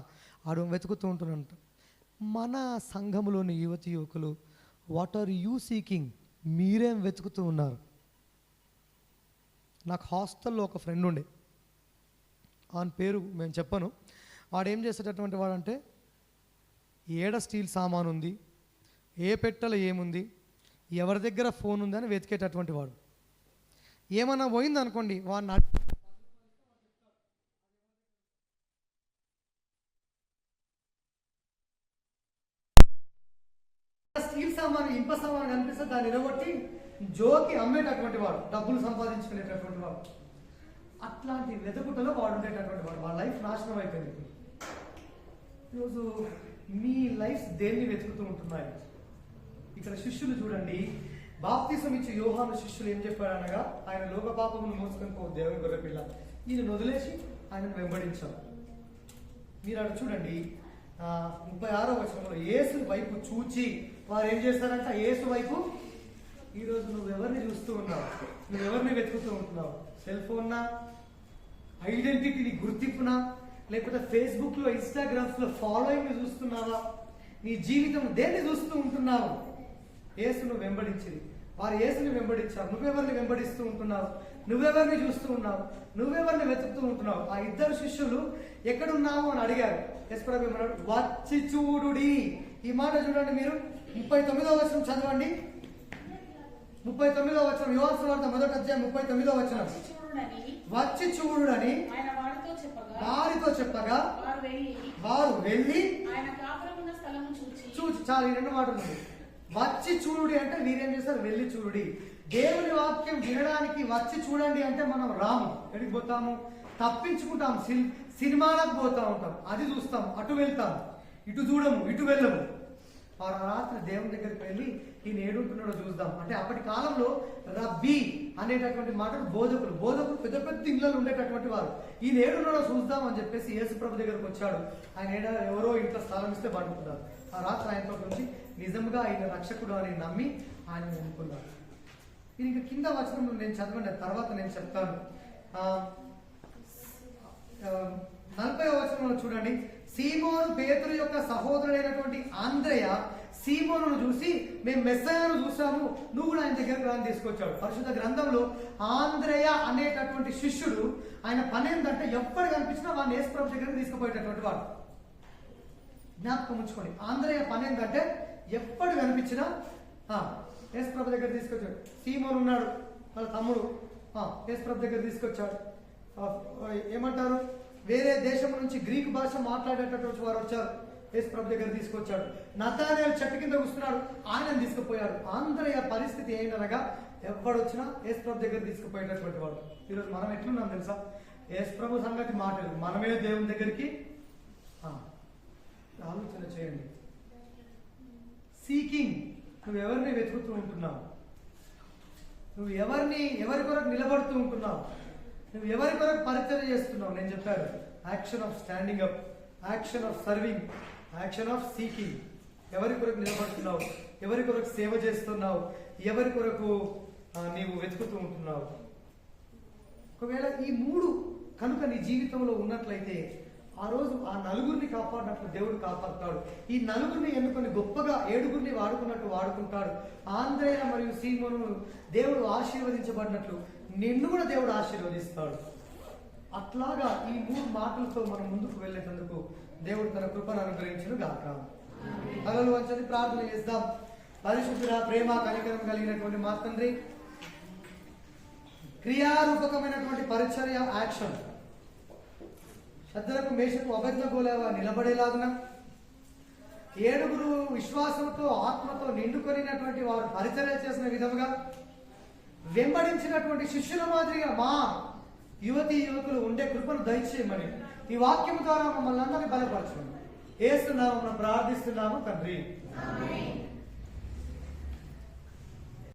ఆడు వెతుకుతూ ఉంటున్నాడట. మన సంఘములోని యువతి యువకులు, వాట్ ఆర్ యూ సీకింగ్? మీరేం వెతుకుతూ ఉన్నారు? నాకు హాస్టల్లో ఒక ఫ్రెండ్ ఉండే, ఆయన పేరు మేము చెప్పను. వాడు ఏం చేసేటటువంటి వాడంటే, ఏడ స్టీల్ సామాను ఉంది, ఏ పెట్టెలో ఏముంది, ఎవరి దగ్గర ఫోన్ ఉంది అని వెతికేటటువంటి వాడు. ఏమన్నా పోయింది అనుకోండి, వాడిని స్టీల్ సామాను, ఇనుప సామాను కనిపిస్తే దాన్ని నిలబొట్టి జోకి అమ్మేటటువంటి వాడు, డబ్బులు సంపాదించుకునేటటువంటి వాడు. అట్లాంటి వెతుకుటలో వాడు ఉండేటటువంటి వాడు. వాళ్ళ లైఫ్ నాశనం అయిపోయింది. ఈరోజు మీ లైఫ్ దేన్ని వెతుకుతూ ఉంటున్నాయి? ఇక్కడ శిష్యులు చూడండి, బాప్తిసం ఇచ్చి యోహాను శిష్యులు ఏం చెప్పారనగా, ఆయన లోక పాపమును మోసుకొని పో దేవుని గొర్రెపిల్ల, ఈయన వదిలేసి ఆయనను వెంబడించారు. మీరు అక్కడ చూడండి 36వ వచనంలో, యేసు వైపు చూచి వారు ఏం చేస్తారంట? యేసు వైపు. ఈరోజు నువ్వెవరిని చూస్తూ ఉన్నావు? నువ్వెవరిని వెతుకుతూ ఉంటున్నావు? సెల్ ఫోన్నా, ఐడెంటిటీని గుర్తింపునా, లేకపోతే ఫేస్బుక్లో, ఇన్స్టాగ్రామ్స్లో ఫాలోయింగ్ చూస్తున్నావా? నీ జీవితం దేన్ని చూస్తూ ఉంటున్నావు? యేసును వెంబడించింది. వారు యేసుని వెంబడించారు. నువ్వెవరిని వెంబడిస్తూ ఉంటున్నావు? నువ్వెవరిని చూస్తూ ఉన్నావు? నువ్వెవరిని వెతుకుతూ ఉంటున్నావు? ఆ 2 శిష్యులు ఎక్కడున్నావు అని అడిగారు. యేసు ప్రభు ఏమన్నాడు? వచ్చి చూడుడి. ఈ మాట చూడండి, మీరు 39వ వచనం చదవండి. 39వ వచనం, యోహాను సువార్త 1వ అధ్యాయం 39వ వచనం. వచ్చి చూడుడని ఆయన వారితో చెప్పగా వారు వెళ్ళి చూచి. చాలు, ఈ 2 మాటలు ఉంది. వచ్చి చూడుడి అంటే మీరేం చేస్తారు? వెళ్ళి చూడుడి. దేవుని వాక్యం వినడానికి వచ్చి చూడండి అంటే మనం రాము. ఎక్కడికి పోతాము? తప్పించుకుంటాం, సినిమాలకు పోతా ఉంటాం, అది చూస్తాం, అటు వెళ్తాం, ఇటు చూడము, ఇటు వెళ్ళము. ఆ రాత్రి దేవుని దగ్గరికి వెళ్ళి ఈయన ఏడుంటున్నాడో చూద్దాం అంటే, అప్పటి కాలంలో రబ్బీ అనేటటువంటి మాటలు బోధకులు పెద్ద పెద్ద ఇళ్ళలో ఉండేటటువంటి వారు. ఈయన ఏడున్నాడో చూద్దాం అని చెప్పేసి యేసుప్రభు దగ్గరకు వచ్చాడు. ఆయన ఎవరో ఇంట్లో స్థలం ఇస్తే పడుకున్నారు. ఆ రాత్రి ఆయనతో నుంచి నిజంగా ఆయన రక్షకుడు అని నమ్మి ఆయన నమ్ముకున్నారు. ఇది ఇంకా కింద వచనంలో నేను చదవండి, తర్వాత నేను చెప్తాను. 40వ వచనంలో చూడండి. సీమోను పేతురు యొక్క సహోదరుడైనటువంటి ఆంద్రేయ సీమోనును చూసి, మేము మెస్సయ్యను చూసాము, నువ్వు కూడా ఆయన దగ్గరకు రాని తీసుకొచ్చాడు. పరిశుద్ధ గ్రంథంలో ఆంద్రేయ అనేటటువంటి శిష్యుడు, ఆయన పని ఏంటంటే ఎప్పుడు కనిపించినా వాడిని యేసుప్రభు దగ్గరకు తీసుకుపోయేటటువంటి వాడు. జ్ఞాపకం ఉంచుకోండి. ఆంద్రేయ పని ఏంటంటే ఎప్పుడు కనిపించినా యేసుప్రభు దగ్గర తీసుకొచ్చాడు. సీమోను ఉన్నాడు, వాళ్ళ తమ్ముడు, యేసుప్రభు దగ్గర తీసుకొచ్చాడు. ఏమంటారు, వేరే దేశం నుంచి గ్రీకు భాష మాట్లాడేటటువంటి వారు వచ్చారు, యేసుప్రభు దగ్గర తీసుకొచ్చాడు. నతానేలు చెట్టు కింద కూర్చున్నాడు, ఆయనను తీసుకుపోయాడు. ఆంధ్రయ పరిస్థితి ఏంటనగా ఎవడొచ్చినా యేసుప్రభు దగ్గర తీసుకుపోయేటటువంటి వాడు. ఈరోజు మనం ఎట్లున్నాం తెలుసా? యేసుప్రభు సంగతి మాటలు, మనమే దేవుని దగ్గరికి ఆలోచన చేయండి. సీకింగ్, నువ్వు ఎవరిని వెతుకుతూ ఉంటున్నావు? నువ్వు ఎవరి కొరకు నిలబడుతూ ఉంటున్నావు? నువ్వు ఎవరి కొరకు పరిచయం చేస్తున్నావు? నేను చెప్పాను, action of standing up, action of serving, action of seeking. ఎవరి కొరకు నిలబడుతున్నావు? ఎవరి కొరకు సేవ చేస్తున్నావు? ఎవరి కొరకు నీవు వెతుకుతూ ఉంటున్నావు? ఒకవేళ ఈ 3 కనుక నీ జీవితంలో ఉన్నట్లయితే, ఆ రోజు ఆ నలుగురిని కాపాడినట్లు దేవుడు కాపాడుతాడు. ఈ నలుగురిని ఎన్నుకొని గొప్పగా 7గురిని వాడుకున్నట్టు వాడుకుంటాడు. ఆంద్రేయ మరియు సీమోను దేవుడు ఆశీర్వదించబడినట్లు నిన్ను కూడా దేవుడు ఆశీర్వదిస్తాడు. అట్లాగా ఈ 3 మాటలతో మనం ముందుకు వెళ్ళేటందుకు దేవుడు తన కృపను అనుగ్రహించును గాక. తలలు వంచని ప్రార్థన చేద్దాం. పరిశుద్ధుడ, ప్రేమ, కనికరం కలిగినటువంటి మా తండ్రి, క్రియారూపకమైనటువంటి పరిచర్య, యాక్షన్ శద్రకు, మేషకు, అబేద్నెగోగా నిలబడేలాగున 7గురు విశ్వాసంతో ఆత్మతో నిండుకొనినటువంటి వారు పరిచర్య చేసిన విధముగా వెంబడించినటువంటి శిష్యుల మాదిరిగా మా యువకులు ఉండే కృపను దయచేయమని ఈ వాక్యం ద్వారా మమ్మల్ని అందరినీ బలపరచండి. యేసు నామమున ప్రార్థిస్తున్నాము తండ్రి.